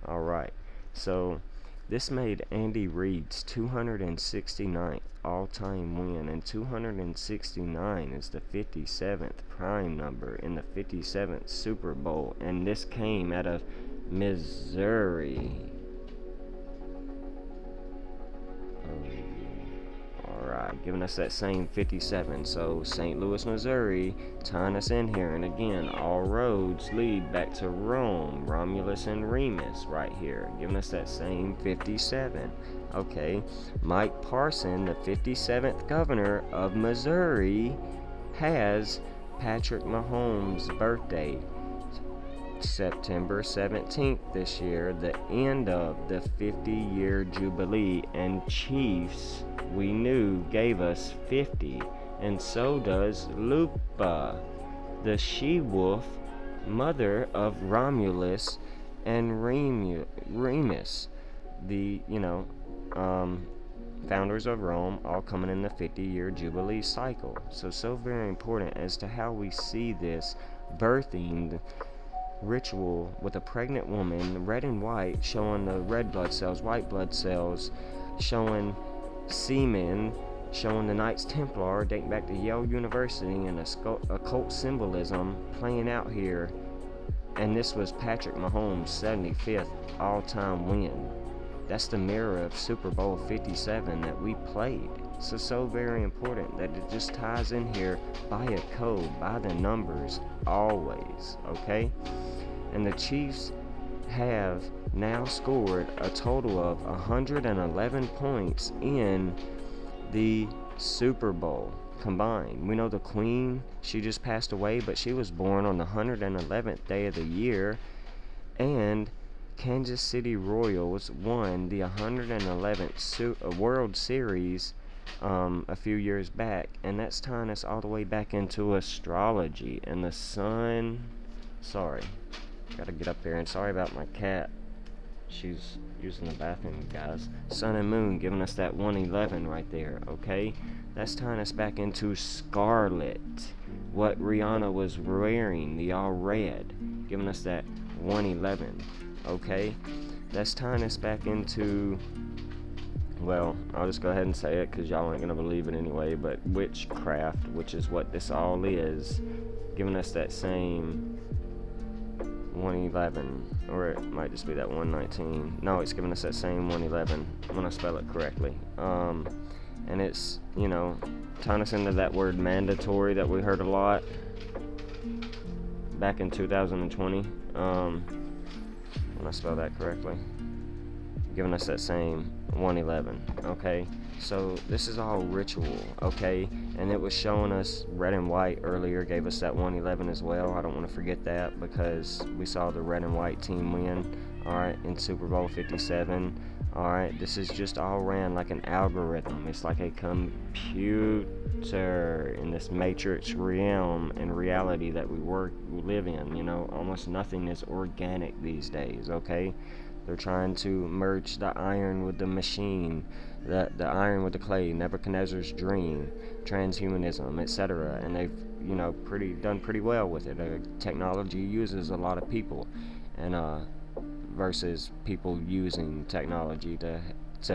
A: Alright, so this made Andy Reid's 269th all-time win, and 269 is the 57th prime number in the 57th Super Bowl, and this came out of Missouri. Alright, giving us that same 57. So St. Louis, Missouri, tying us in here. And again, all roads lead back to Rome, Romulus and Remus right here, giving us that same 57. Okay, Mike Parson, the 57th governor of Missouri, has Patrick Mahomes' birthday, September 17th this year, the end of the 50-year jubilee, and Chiefs, we knew, gave us 50, and so does Lupa, the she-wolf, mother of Romulus and Remus, the, founders of Rome, all coming in the 50-year jubilee cycle. So very important as to how we see this birthing ritual with a pregnant woman, red and white, showing the red blood cells, white blood cells, showing semen, showing the Knights Templar dating back to Yale University, and occult symbolism playing out here. And this was Patrick Mahomes' 75th all-time win. That's the mirror of Super Bowl 57 that we played. So very important that it just ties in here by a code, by the numbers, always, okay? And the Chiefs have now scored a total of 111 points in the Super Bowl combined. We know the Queen, she just passed away, but she was born on the 111th day of the year, and Kansas City Royals won the 111th World Series a few years back, and that's tying us all the way back into astrology and the sun. Sorry, gotta get up there, and sorry about my cat. She's using the bathroom, guys. Sun and moon giving us that 111 right there, okay? That's tying us back into scarlet, what Rihanna was wearing, the all red, giving us that 111, okay? That's tying us back into, well, I'll just go ahead and say it because y'all ain't gonna believe it anyway, but witchcraft, which is what this all is, giving us that same 111, or it might just be that 119. No, it's giving us that same 111 when I spell it correctly. And it's, tying us into that word mandatory that we heard a lot back in 2020. When I spell that correctly, giving us that same 111, okay? So this is all ritual, okay? And it was showing us red and white earlier, gave us that 111 as well. I don't want to forget that because we saw the red and white team win, alright, in Super Bowl 57. Alright, this is just all ran like an algorithm. It's like a computer in this matrix realm and reality that we live in. Almost nothing is organic these days, okay? They're trying to merge the iron with the machine, the iron with the clay, Nebuchadnezzar's dream, transhumanism, etc. And they've, done pretty well with it. Technology uses a lot of people, and versus people using technology to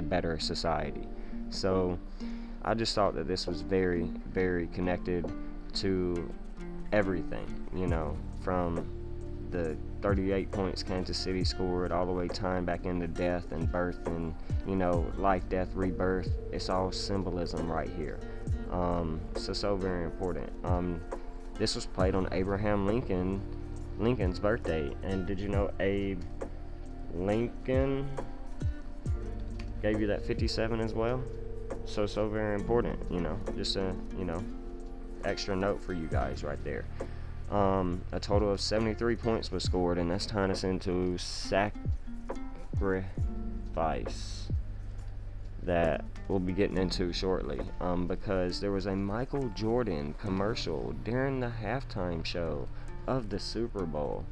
A: better society. So I just thought that this was very, very connected to everything, from the 38 points Kansas City scored all the way tying back into death and birth and, life, death, rebirth. It's all symbolism right here. So very important. This was played on Abraham Lincoln's birthday. And did you know Abe Lincoln gave you that 57 as well? So very important, just a, extra note for you guys right there. A total of 73 points was scored, and that's tying us into sacrifice that we'll be getting into shortly, because there was a Michael Jordan commercial during the halftime show of the Super Bowl,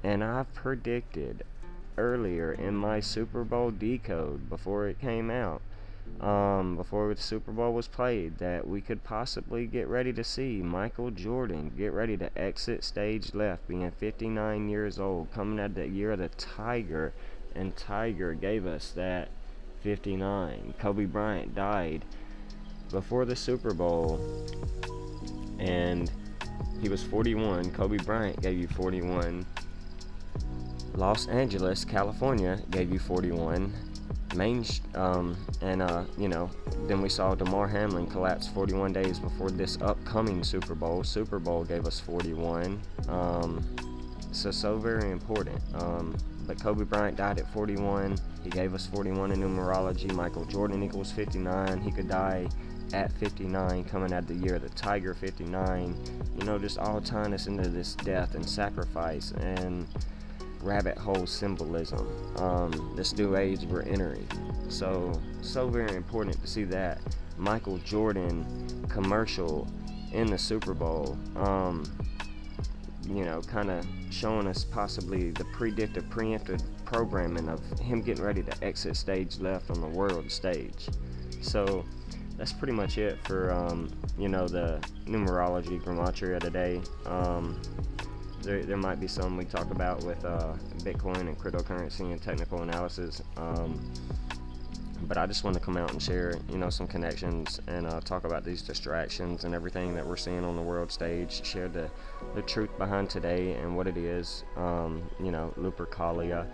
A: and I've predicted earlier in my Super Bowl decode before it came out, before the Super Bowl was played, that we could possibly get ready to see Michael Jordan get ready to exit stage left, being 59 years old, coming out of the year of the Tiger, and Tiger gave us that 59. Kobe Bryant died before the Super Bowl, and he was 41. Kobe Bryant gave you 41. Los Angeles, California gave you 41. Then we saw DeMar Hamlin collapse 41 days before this upcoming Super Bowl. Super Bowl gave us 41. So very important. But Kobe Bryant died at 41. He gave us 41 in numerology. Michael Jordan equals 59. He could die at 59, coming out of the year of the Tiger, 59. Just all tying us into this death and sacrifice and rabbit hole symbolism, this new age we're entering. So very important to see that Michael Jordan commercial in the Super Bowl, kind of showing us possibly the preemptive programming of him getting ready to exit stage left on the world stage. So that's pretty much it for the numerology gematria today. There might be some we talk about with Bitcoin and cryptocurrency and technical analysis, but I just want to come out and share some connections and talk about these distractions and everything that we're seeing on the world stage, share the truth behind today and what it is, Lupercalia,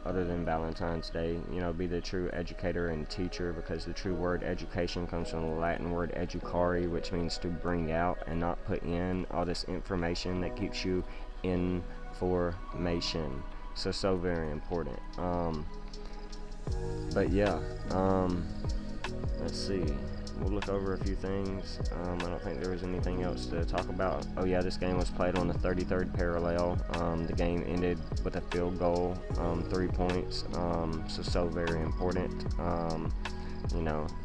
A: other than Valentine's Day, be the true educator and teacher, because the true word education comes from the Latin word educare, which means to bring out and not put in all this information that keeps you in formation. So very important. Let's see. We'll look over a few things. I don't think there was anything else to talk about. Oh yeah, this game was played on the 33rd parallel. The game ended with a field goal, 3 points. So very important.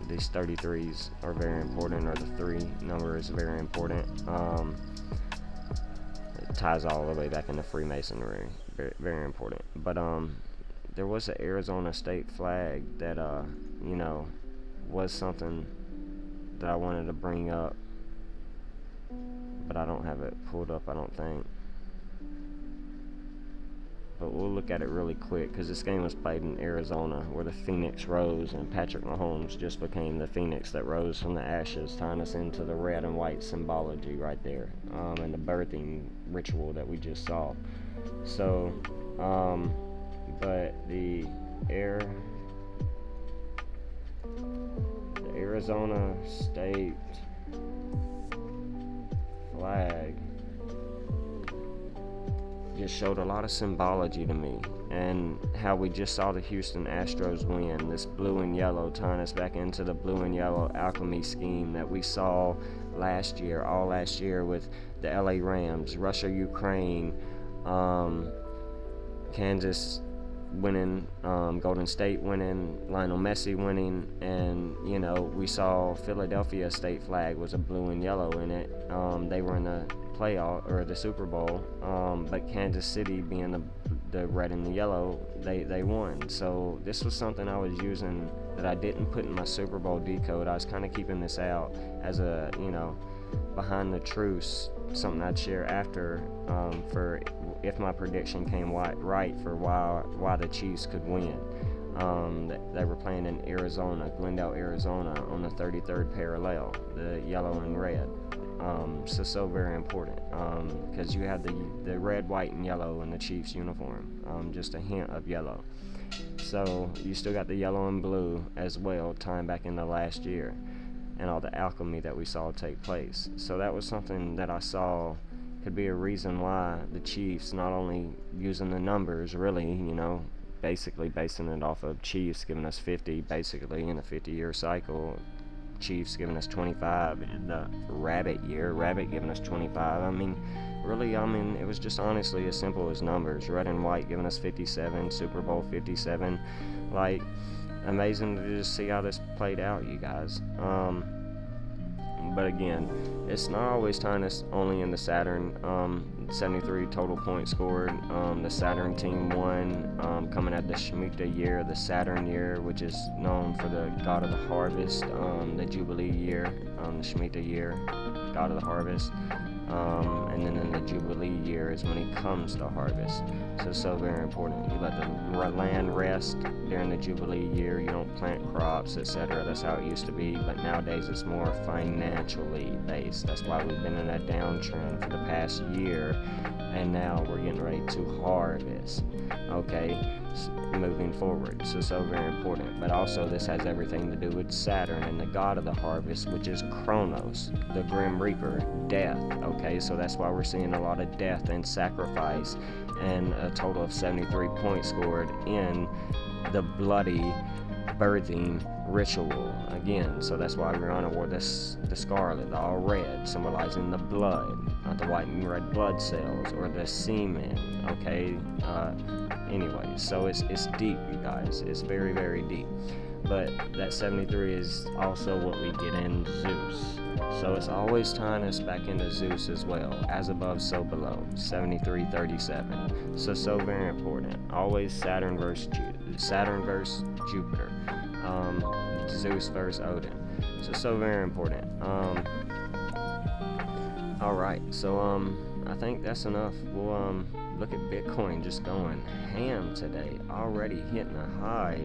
A: These 33s are very important, or the 3 number is very important. It ties all the way back into Freemasonry. Very, very important. But there was an Arizona state flag that was something that I wanted to bring up, but I don't have it pulled up, I don't think. But we'll look at it really quick, because this game was played in Arizona, where the phoenix rose, and Patrick Mahomes just became the phoenix that rose from the ashes, tying us into the red and white symbology right there, and the birthing ritual that we just saw. So, but the Arizona state flag just showed a lot of symbology to me, and how we just saw the Houston Astros win, this blue and yellow, tying us back into the blue and yellow alchemy scheme that we saw last year with the LA Rams, Russia, Ukraine, Kansas winning, Golden State winning, Lionel Messi winning, and we saw Philadelphia state flag was a blue and yellow in it. They were in the playoff or the Super Bowl, but Kansas City being the red and the yellow, they won. So this was something I was using that I didn't put in my Super Bowl decode. I was kind of keeping this out as a behind the truths, something I'd share after, for if my prediction came right for why the Chiefs could win. They were playing in Arizona, Glendale, Arizona, on the 33rd parallel, the yellow and red. So very important, because you had the red, white, and yellow in the Chiefs uniform, just a hint of yellow. So you still got the yellow and blue as well, tying back into last year, and all the alchemy that we saw take place. So that was something that I saw could be a reason why the Chiefs, not only using the numbers, really, basically basing it off of Chiefs giving us 50 basically in a 50-year cycle. Chiefs giving us 25 in the Rabbit year, Rabbit giving us 25. Really, it was just honestly as simple as numbers. Red and White giving us 57, Super Bowl 57. Like, amazing to just see how this played out, you guys. But again, it's not always tying us only in the Saturn. 73 total points scored. The Saturn team won, coming at the Shemitah year, the Saturn year, which is known for the God of the Harvest, the Jubilee year, the Shemitah year, God of the Harvest. And then in the Jubilee year is when he comes to harvest. So very important. You let the land rest during the Jubilee year. You don't plant crops, etc. That's how it used to be. But nowadays it's more financially based. That's why we've been in a downtrend for the past year. And now we're getting ready to harvest. Okay, moving forward. So very important. But also this has everything to do with Saturn and the God of the harvest, which is Kronos, the Grim Reaper, death. Okay, so that's why we're seeing a lot of death and sacrifice, and a total of 73 points scored in the bloody birthing ritual again. So that's why Rihanna wore the scarlet, the all red, symbolizing the blood, not the white and red blood cells or the semen. Okay, anyway, so it's deep, you guys. It's very, very deep. But that 73 is also what we get in Zeus. So it's always tying us back into Zeus as well. As above, so below. 73-37. So very important. Always Saturn versus Jupiter. Zeus versus Odin. So very important. Alright, so I think that's enough. We'll look at Bitcoin just going ham today. Already hitting a high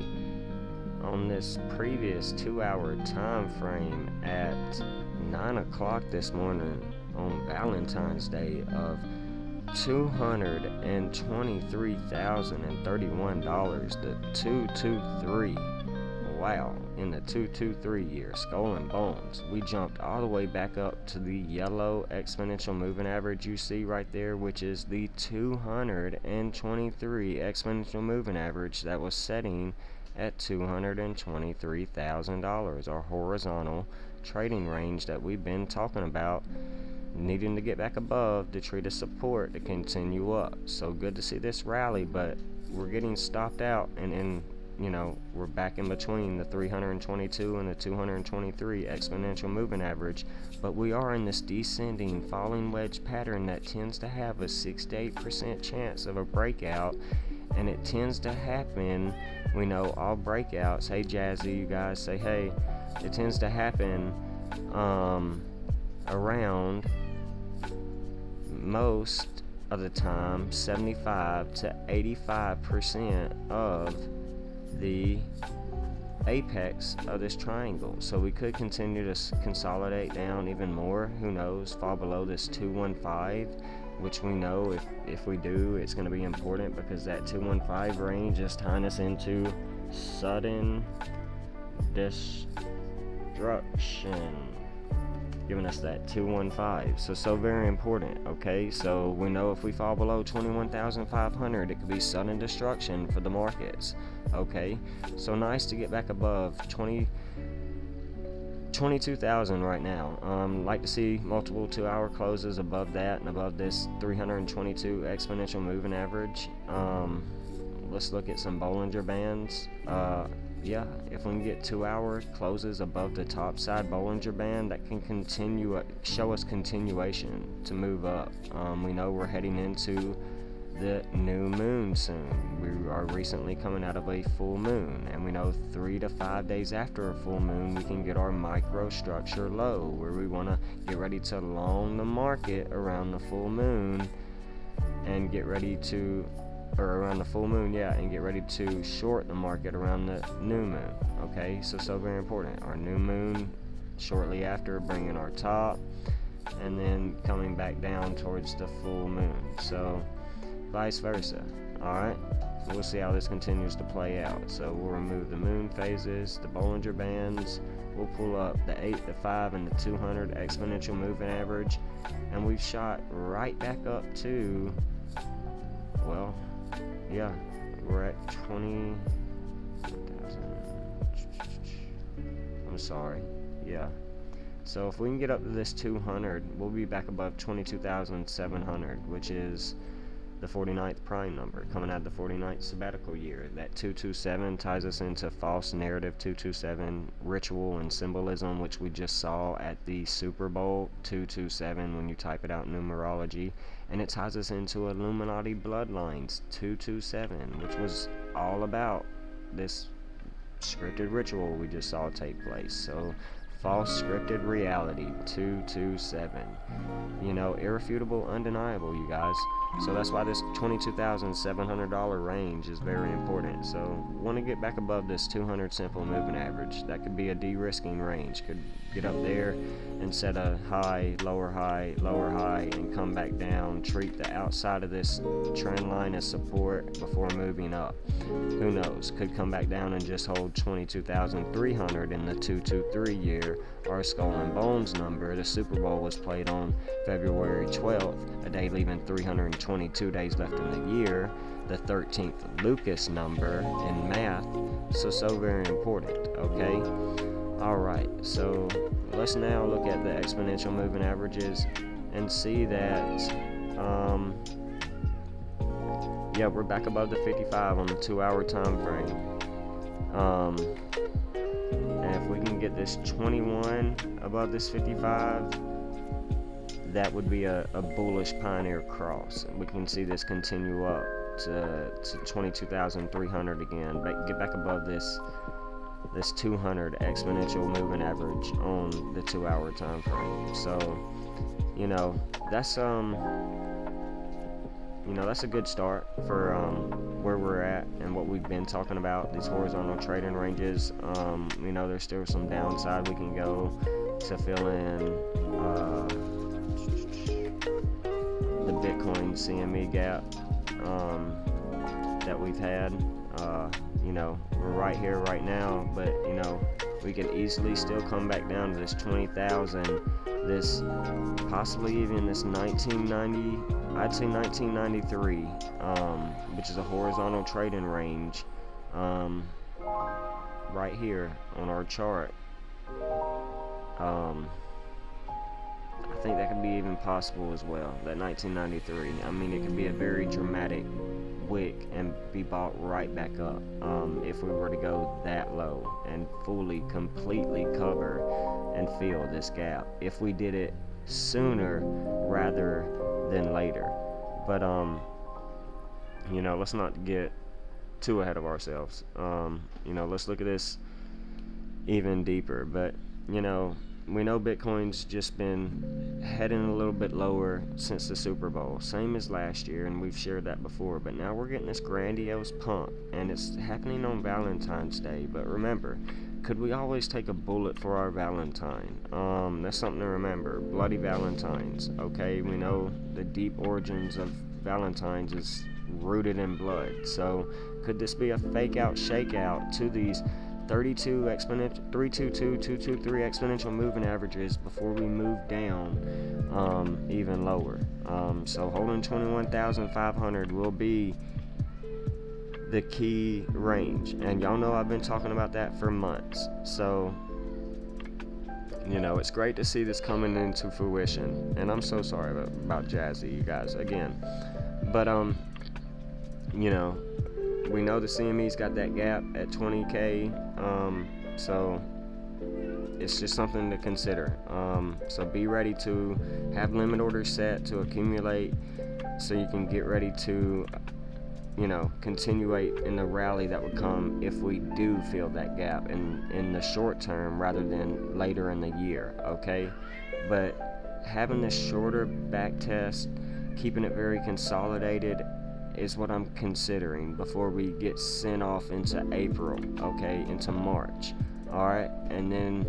A: on this previous 2-hour time frame at 9 o'clock this morning on Valentine's Day of $223,031. The 223. Wow, in the 223 year, skull and bones. We jumped all the way back up to the yellow exponential moving average you see right there, which is the 223 exponential moving average that was setting at $223,000, our horizontal trading range that we've been talking about, needing to get back above to treat as support to continue up. So good to see this rally, but we're getting stopped out, and we're back in between the 322 and the 223 exponential moving average, but we are in this descending falling wedge pattern that tends to have a 6 to 8% chance of a breakout. And it tends to happen, we know all breakouts, hey Jazzy, you guys say hey, it tends to happen around, most of the time, 75 to 85% of the apex of this triangle. So we could continue to consolidate down even more, who knows, fall below this 215, which we know if we do, it's going to be important, because that 215 range is tying us into sudden destruction, giving us that 215. So very important. Okay, so we know if we fall below 21,500, it could be sudden destruction for the markets. Okay, so nice to get back above 22,000 right now. Like to see multiple 2-hour closes above that and above this 322 exponential moving average. Let's look at some Bollinger Bands. Yeah, if we can get 2-hour closes above the top side Bollinger Band, that can show us continuation to move up. We know we're heading into the new moon soon. We are recently coming out of a full moon, and we know 3 to 5 days after a full moon we can get our microstructure low, where we want to get ready to long the market around the full moon and get ready to, or around the full moon, and get ready to short the market around the new moon. Okay, so very important. Our new moon shortly after, bringing our top, and then coming back down towards the full moon. So vice versa. Alright, we'll see how this continues to play out. So we'll remove the moon phases, the Bollinger Bands, we'll pull up the 8, the 5, and the 200 exponential moving average, and we've shot right back up to, well, yeah, we're Alright, 20,000. I'm sorry. Yeah. So if we can get up to this 200, we'll be back above 22,700, which is the 49th prime number, coming out of the 49th sabbatical year. That 227 ties us into false narrative 227 ritual and symbolism, which we just saw at the Super Bowl 227 when you type it out in numerology. And it ties us into Illuminati bloodlines 227, which was all about this scripted ritual we just saw take place. So false scripted reality 227, you know, irrefutable, undeniable, you guys. So that's why this $22,700 range is very important. So want to get back above this 200 simple moving average. That could be a de-risking range. Could get up there and set a high, lower high, lower high, and come back down. Treat the outside of this trend line as support before moving up. Who knows? Could come back down and just hold 22,300 in the 223 year. Our Skull and Bones number. The Super Bowl was played on February 12th, a day leaving 322 days left in the year. The 13th Lucas number in math. So very important, okay? Alright, so let's now look at the exponential moving averages and see that, yeah, we're back above the 55 on the 2-hour time frame. And if we can get this 21 above this 55, that would be a bullish Pioneer cross. We can see this continue up to 22,300 again. Get back above this 200 exponential moving average on the 2-hour time frame. So, you know, that's a good start for where we're at and what we've been talking about, these horizontal trading ranges. You know, there's still some downside we can go to fill in the Bitcoin CME gap that we've had. You know, we're right here right now, but you know, we can easily still come back down to this 20,000, this possibly even this 1990, I'd say 1993, which is a horizontal trading range, right here on our chart. I think that could be even possible as well, that 1993. I mean, it could be a very dramatic wick and be bought right back up if we were to go that low and fully, completely cover and fill this gap. If we did it sooner rather than later. But, you know, let's not get too ahead of ourselves. You know, let's look at this even deeper. But, you know, we know Bitcoin's just been heading a little bit lower since the Super Bowl, same as last year, and we've shared that before. But now we're getting this grandiose pump, and it's happening on Valentine's Day. But remember, could we always take a bullet for our Valentine? That's something to remember. Bloody Valentines, okay? We know the deep origins of Valentine's is rooted in blood. So could this be a fake out, shake out to these 32 exponential, 322, 223 exponential moving averages before we move down even lower? So holding 21,500 will be the key range, and y'all know I've been talking about that for months. So, you know, it's great to see this coming into fruition, and I'm so sorry about Jazzy, you guys, again. But you know, we know the CME's got that gap at 20K, so it's just something to consider. So be ready to have limit orders set to accumulate, so you can get ready to, you know, continuate in the rally that would come if we do fill that gap in the short term rather than later in the year, okay? But having this shorter back test, keeping it very consolidated, is what I'm considering before we get sent off into April, okay, into March, all right, and then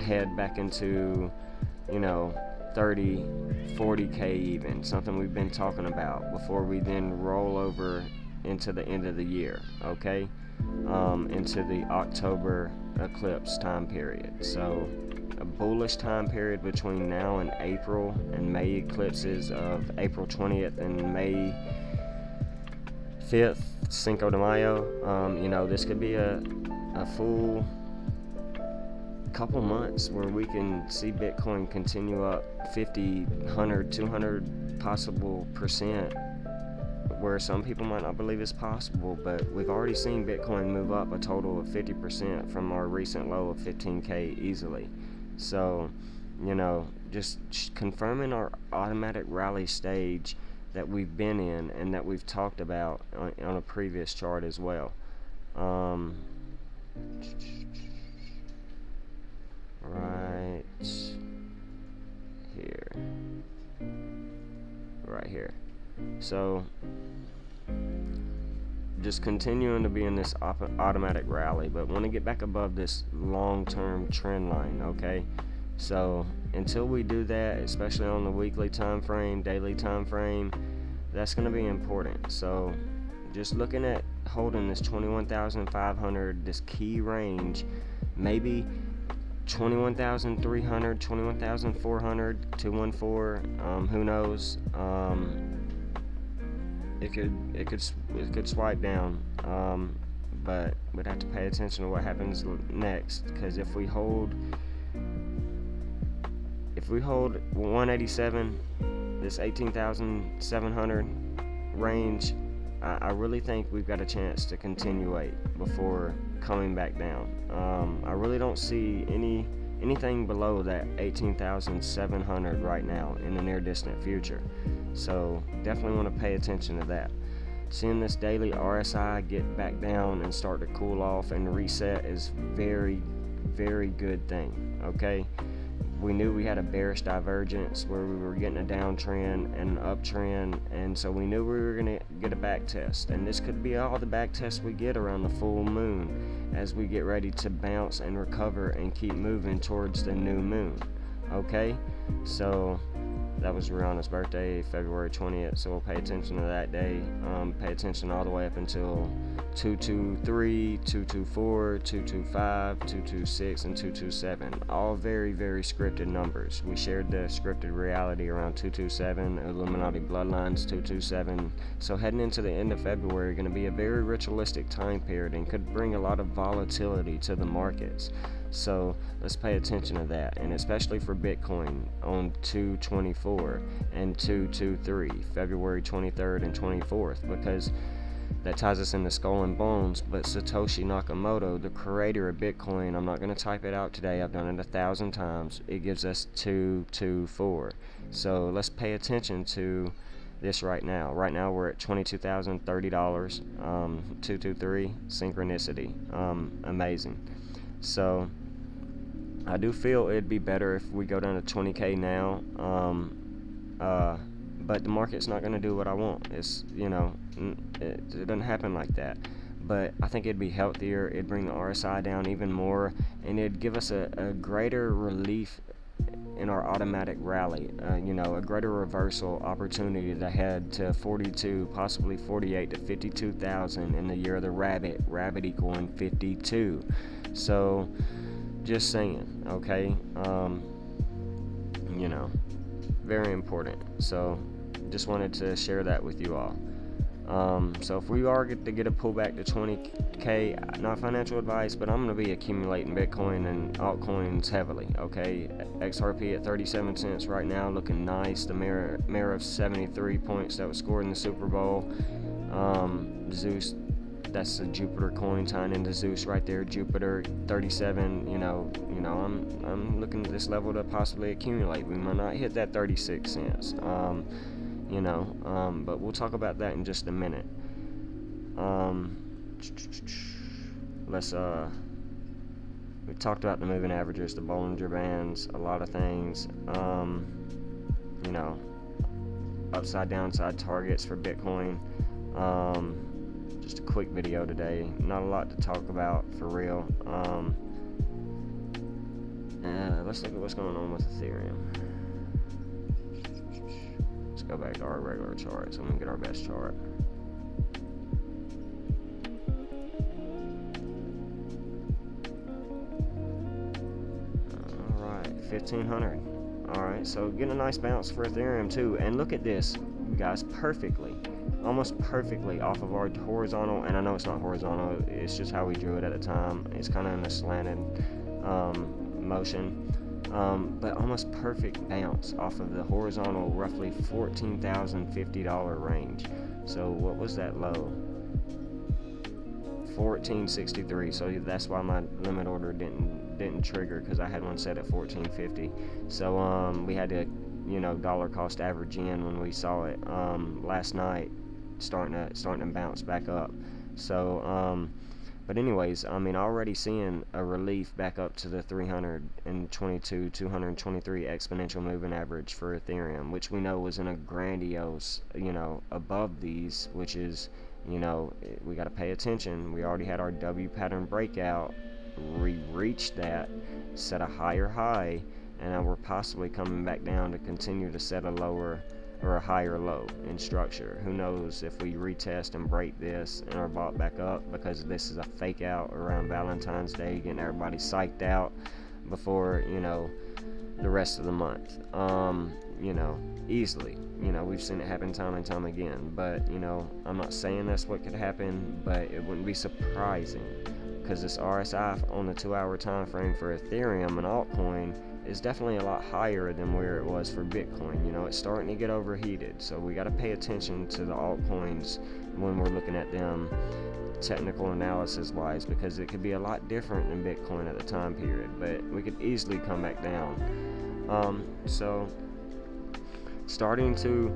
A: head back into, you know, 30, 40K even, something we've been talking about, before we then roll over into the end of the year, okay, into the October eclipse time period. So a bullish time period between now and April, and May eclipses of April 20th and May 5th, Cinco de Mayo. This could be a full couple months where we can see Bitcoin continue up 50, 100, 200 possible percent, where some people might not believe it's possible, but we've already seen Bitcoin move up a total of 50% from our recent low of 15K easily. So, just confirming our automatic rally stage that we've been in and that we've talked about on a previous chart as well. Right here. So, just continuing to be in this automatic rally, but want to get back above this long-term trend line, okay? So until we do that, especially on the weekly time frame, daily time frame, that's going to be important. So just looking at holding this 21,500, this key range, maybe 21,300, 21,400, 214, who knows? It could swipe down, but we'd have to pay attention to what happens next, because if we hold 187, this 18,700 range, I really think we've got a chance to continuate before coming back down. I really don't see anything below that 18,700 right now in the near distant future. So definitely want to pay attention to that. Seeing this daily RSI get back down and start to cool off and reset is very, very good thing. Okay, we knew we had a bearish divergence where we were getting a downtrend and an uptrend, and so we knew we were going to get a back test, and this could be all the back tests we get around the full moon as we get ready to bounce and recover and keep moving towards the new moon. Okay, so that was Rihanna's birthday, February 20th, so we'll pay attention to that day. Pay attention all the way up until 223, 224, 225, 226, and 227. All very, very scripted numbers. We shared the scripted reality around 227, Illuminati Bloodlines 227. So heading into the end of February, going to be a very ritualistic time period and could bring a lot of volatility to the markets. So let's pay attention to that, and especially for Bitcoin on 2/24 and 2/23, February 23rd and 24th, because that ties us into Skull and Bones. But Satoshi Nakamoto, the creator of Bitcoin, I'm not going to type it out today, I've done it 1,000 times, it gives us 224. So let's pay attention to this right now. Right now we're at $22,030, 223, synchronicity, amazing. So I do feel it'd be better if we go down to 20K now, but the market's not going to do what I want. It doesn't happen like that. But I think it'd be healthier, it'd bring the RSI down even more, and it'd give us a greater relief in our automatic rally, a greater reversal opportunity to head to 42, possibly 48 to 52,000 in the year of the rabbit equaling 52. So just saying, okay, very important. So just wanted to share that with you all. So if we are to get a pullback to 20K, not financial advice, but I'm going to be accumulating Bitcoin and altcoins heavily. Okay, XRP at 37 cents right now, looking nice. The mayor of 73 points that was scored in the Super Bowl. Zeus, that's a Jupiter coin tying into Zeus right there. Jupiter 37. I'm looking at this level to possibly accumulate. We might not hit that 36 cents. But we'll talk about that in just a minute. We talked about the moving averages, the Bollinger Bands, a lot of things. Upside downside targets for Bitcoin. Just a quick video today, not a lot to talk about for real. Let's look at what's going on with Ethereum. Let's go back to our regular chart so we can get our best chart. Alright, 1,500. Alright, so getting a nice bounce for Ethereum too. And look at this, guys, perfectly. almost perfectly off of our horizontal, and I know it's not horizontal, it's just how we drew it at the time. It's kind of in a slanted motion, but almost perfect bounce off of the horizontal, roughly $14,050 range. So what was that low? 1463. So that's why my limit order didn't trigger, because I had one set at 1450. So we had to dollar cost average in when we saw it last night, starting to bounce back up. So but anyways, I mean, already seeing a relief back up to the 322, 223 exponential moving average for Ethereum, which we know was in a grandiose, above these, which is, we got to pay attention. We already had our W pattern breakout. We reached that, set a higher high, and now we're possibly coming back down to continue to set a lower or a higher low in structure. Who knows if we retest and break this and are bought back up, because this is a fake out around Valentine's Day, getting everybody psyched out before the rest of the month. Easily. We've seen it happen time and time again, but I'm not saying that's what could happen, but it wouldn't be surprising, because this RSI on the 2-hour time frame for Ethereum, an altcoin, is definitely a lot higher than where it was for Bitcoin. It's starting to get overheated, so we got to pay attention to the altcoins when we're looking at them technical analysis wise, because it could be a lot different than Bitcoin at the time period, but we could easily come back down. So starting to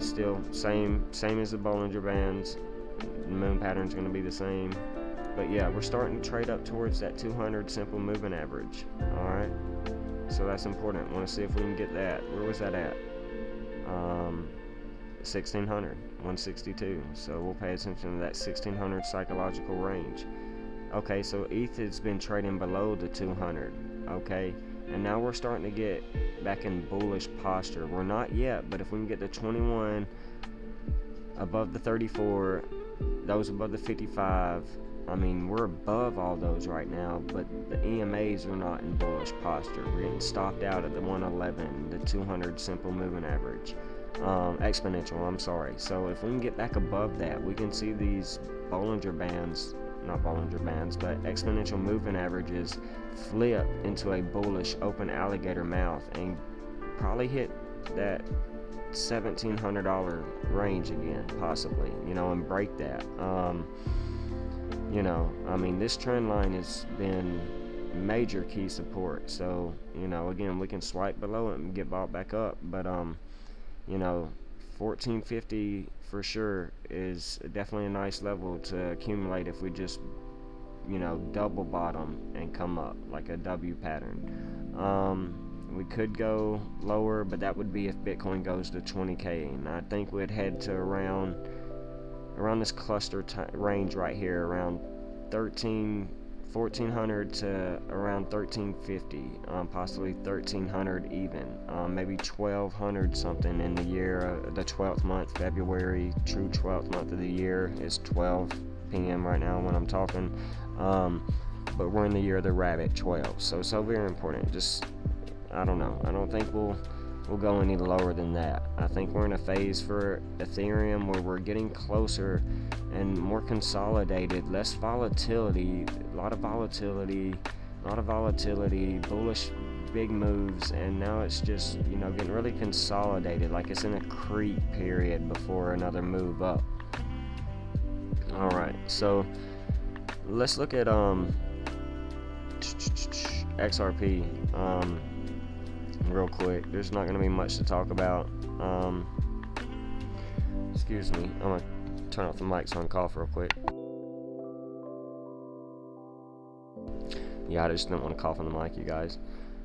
A: still same as the Bollinger Bands. The moon pattern's going to be the same. But yeah, we're starting to trade up towards that 200 simple moving average. Alright, so that's important. Want to see if we can get that. Where was that at? 1600, 162. So we'll pay attention to that 1600 psychological range. Okay, so ETH has been trading below the 200. Okay, and now we're starting to get back in bullish posture. We're not yet, but if we can get the 21 above the 34, those above the 55, I mean, we're above all those right now, but the EMAs are not in bullish posture. We're getting stopped out at the 111, the 200 simple moving average, exponential, I'm sorry. So if we can get back above that, we can see these Bollinger Bands, not Bollinger Bands, but exponential moving averages flip into a bullish open alligator mouth and probably hit that $1,700 range again, possibly, and break that. I mean, this trend line has been major key support. So, again, we can swipe below it and get bought back up. But, 1450 for sure is definitely a nice level to accumulate if we just, double bottom and come up like a W pattern. We could go lower, but that would be if Bitcoin goes to 20K. And I think we'd head to around this cluster range right here, around 1400 to around 1350, possibly 1300 even, maybe 1200 something in the year, the 12th month, February, true 12th month of the year is 12 p.m. right now when I'm talking, but we're in the year of the rabbit, 12, so very important. Just, I don't know, I don't think we'll go any lower than that. I think we're in a phase for Ethereum where we're getting closer and more consolidated, less volatility, a lot of volatility, bullish big moves, and now it's just, getting really consolidated, like it's in a creep period before another move up. Alright, so let's look at XRP real quick. There's not going to be much to talk about. Excuse me, I'm going to turn off the mic so I can cough real quick. Yeah, I just didn't want to cough on the mic, you guys.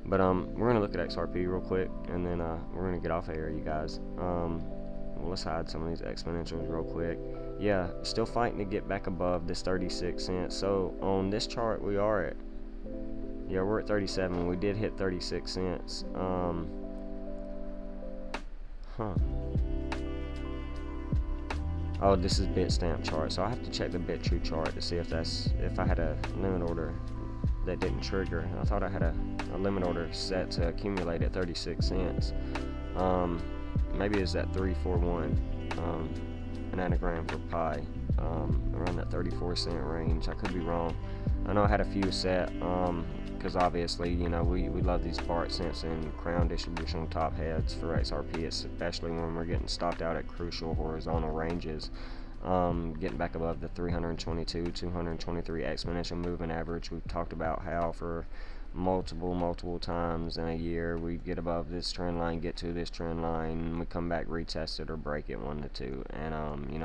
A: But we're going to look at XRP real quick, and then we're going to get off of here, you guys. Well, let's hide some of these exponentials real quick. Yeah, still fighting to get back above this 36 cents. So on this chart we are at, yeah, we're at 37. We did hit 36 cents. Oh, this is Bitstamp chart, so I have to check the BitTrue chart to see if I had a limit order that didn't trigger. I thought I had a limit order set to accumulate at 36 cents. Maybe it's that 341, an anagram for pi, around that 34-cent range. I could be wrong. I know I had a few set, because obviously, we love these Bart Simpson crown distributional top heads for XRP, especially when we're getting stopped out at crucial horizontal ranges. Getting back above the 322, 223 exponential moving average. We've talked about how for multiple times in a year we get above this trend line, get to this trend line, we come back, retest it, or break it 1 to 2, and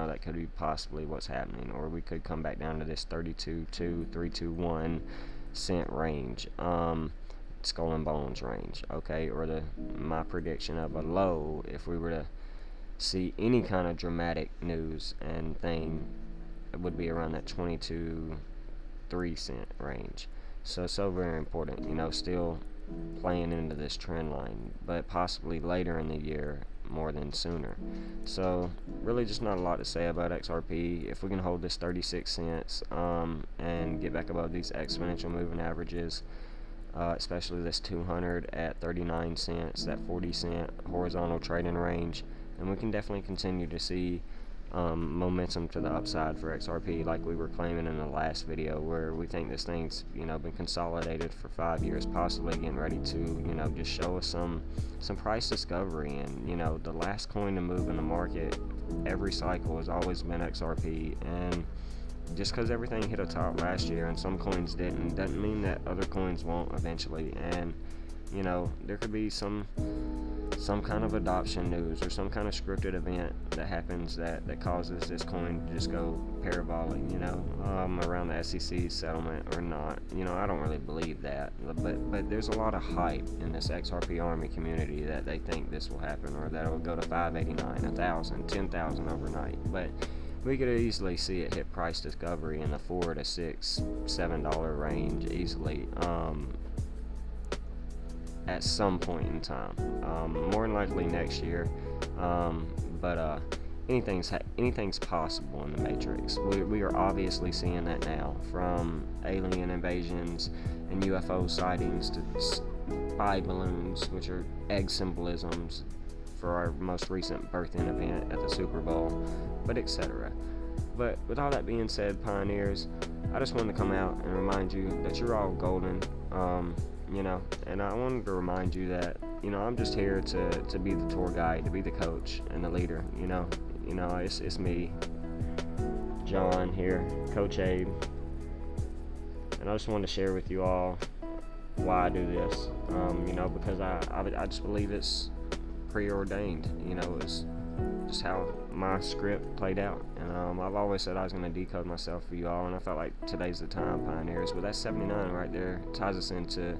A: that could be possibly what's happening. Or we could come back down to this 32.321 cent range, skull and bones range, okay, or my prediction of a low, if we were to see any kind of dramatic news and thing, it would be around that 22.3 cent range. So very important, still playing into this trend line, but possibly later in the year more than sooner. So really just not a lot to say about XRP. If we can hold this 36 cents and get back above these exponential moving averages, especially this 200 at 39 cents, that 40 cent horizontal trading range, and we can definitely continue to see momentum to the upside for XRP, like we were claiming in the last video, where we think this thing's been consolidated for 5 years, possibly getting ready to just show us some price discovery. And the last coin to move in the market every cycle has always been XRP, and just because everything hit a top last year and some coins didn't, doesn't mean that other coins won't eventually. And there could be some kind of adoption news or some kind of scripted event that happens that causes this coin to just go parabolic, around the SEC settlement or not. I don't really believe that, but there's a lot of hype in this XRP army community that they think this will happen, or that it will go to 589, 1,000, 10,000 overnight. But we could easily see it hit price discovery in the $4 to $6, $7 range easily. At some point in time, more than likely next year, but anything's possible in the Matrix. We are obviously seeing that now, from alien invasions and UFO sightings to spy balloons, which are egg symbolisms for our most recent birthing event at the Super Bowl, but etc. But with all that being said, pioneers, I just wanted to come out and remind you that you're all golden. And I wanted to remind you that, I'm just here to be the tour guide, to be the coach and the leader, it's me, John here, Coach Abe, and I just wanted to share with you all why I do this, because I just believe it's preordained, it's just how my script played out. And I've always said I was going to decode myself for you all, and I felt like today's the time, pioneers. But that 79 right there ties us into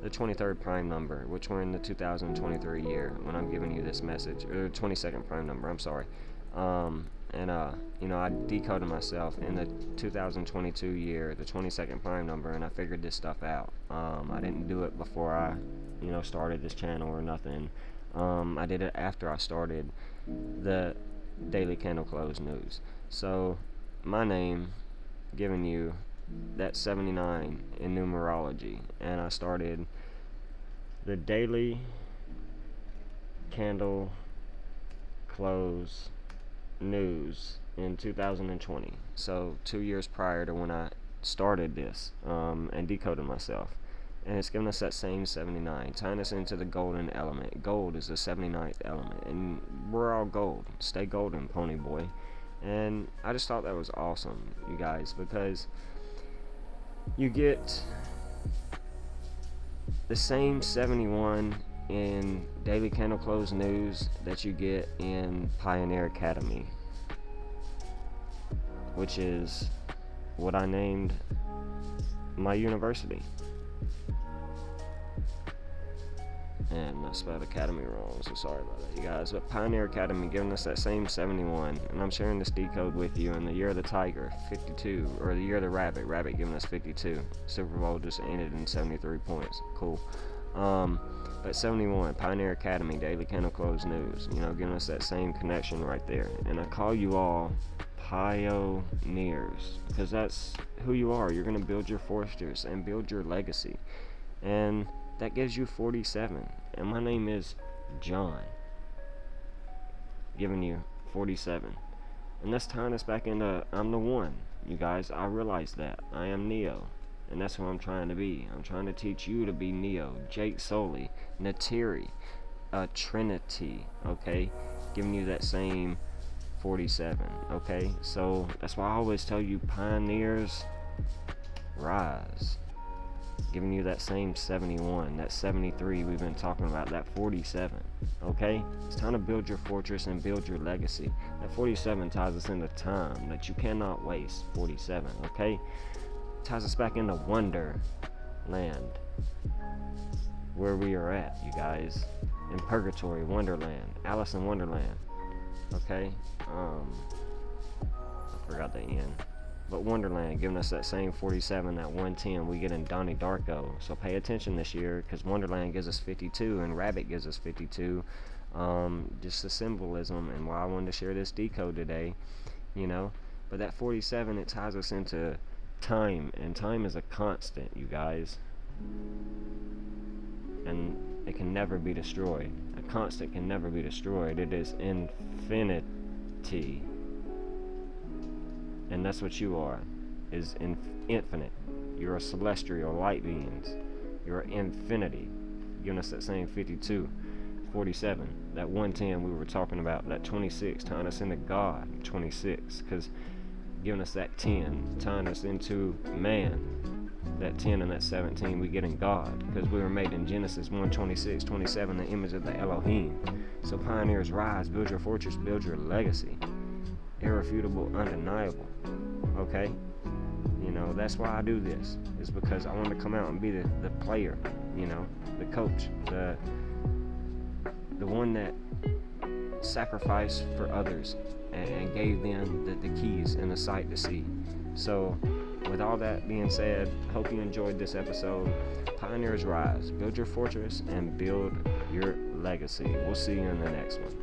A: the 23rd prime number, which we're in the 2023 year when I'm giving you this message, or 22nd prime number, I'm sorry. I decoded myself in the 2022 year, the 22nd prime number, and I figured this stuff out. I didn't do it before I started this channel or nothing. I did it after I started the daily candle close news. So my name, giving you that 79 in numerology, and I started the daily candle close news in 2020. So 2 years prior to when I started this and decoded myself. And it's giving us that same 79, tying us into the golden element. Gold is the 79th element, and we're all gold. Stay golden, pony boy. And I just thought that was awesome, you guys, because you get the same 71 in Daily Candle Close News that you get in Pioneer Academy, which is what I named my university. And I spelled Academy wrong, so sorry about that, you guys. But Pioneer Academy giving us that same 71, and I'm sharing this decode with you. In the year of the tiger, 52, or the year of the rabbit giving us 52. Super Bowl just ended in 73 points. Cool. But 71, Pioneer Academy, Daily Candle Close News, giving us that same connection right there. And I call you all pioneers, because that's who you are. You're going to build your fortress and build your legacy. And that gives you 47. And my name is John, giving you 47. And that's tying us back into I'm the one. You guys, I realize that. I am Neo. And that's who I'm trying to be. I'm trying to teach you to be Neo, Jake Sully, Nateri, Trinity, okay? Giving you that same 47, okay? So that's why I always tell you, pioneers rise. Giving you that same 71, that 73 we've been talking about, that 47, okay? It's time to build your fortress and build your legacy. That 47 ties us into time that you cannot waste. 47, okay? Ties us back into Wonderland, where we are at, you guys. In Purgatory, Wonderland, Alice in Wonderland, okay? I forgot the end. But Wonderland giving us that same 47, that 110 we get in Donnie Darko. So pay attention this year, because Wonderland gives us 52 and Rabbit gives us 52. Just the symbolism and why I wanted to share this decode today, you know. But that 47, it ties us into time, and time is a constant, you guys. And it can never be destroyed. A constant can never be destroyed. It is infinity. And that's what you are, is infinite. You're a celestial light beings. You're infinity. Giving us that same 52, 47, that 110 we were talking about, that 26, tying us into God, 26, because giving us that 10, tying us into man, that 10 and that 17 we get in God, because we were made in Genesis 1:26, 27, the image of the Elohim. So pioneers rise, build your fortress, build your legacy. Irrefutable, undeniable, okay? You know, that's why I do this, is because I want to come out and be the player, you know, the coach, the one that sacrificed for others and gave them the keys and the sight to see. So with all that being said, hope you enjoyed this episode. Pioneers rise, build your fortress and build your legacy. We'll see you in the next one.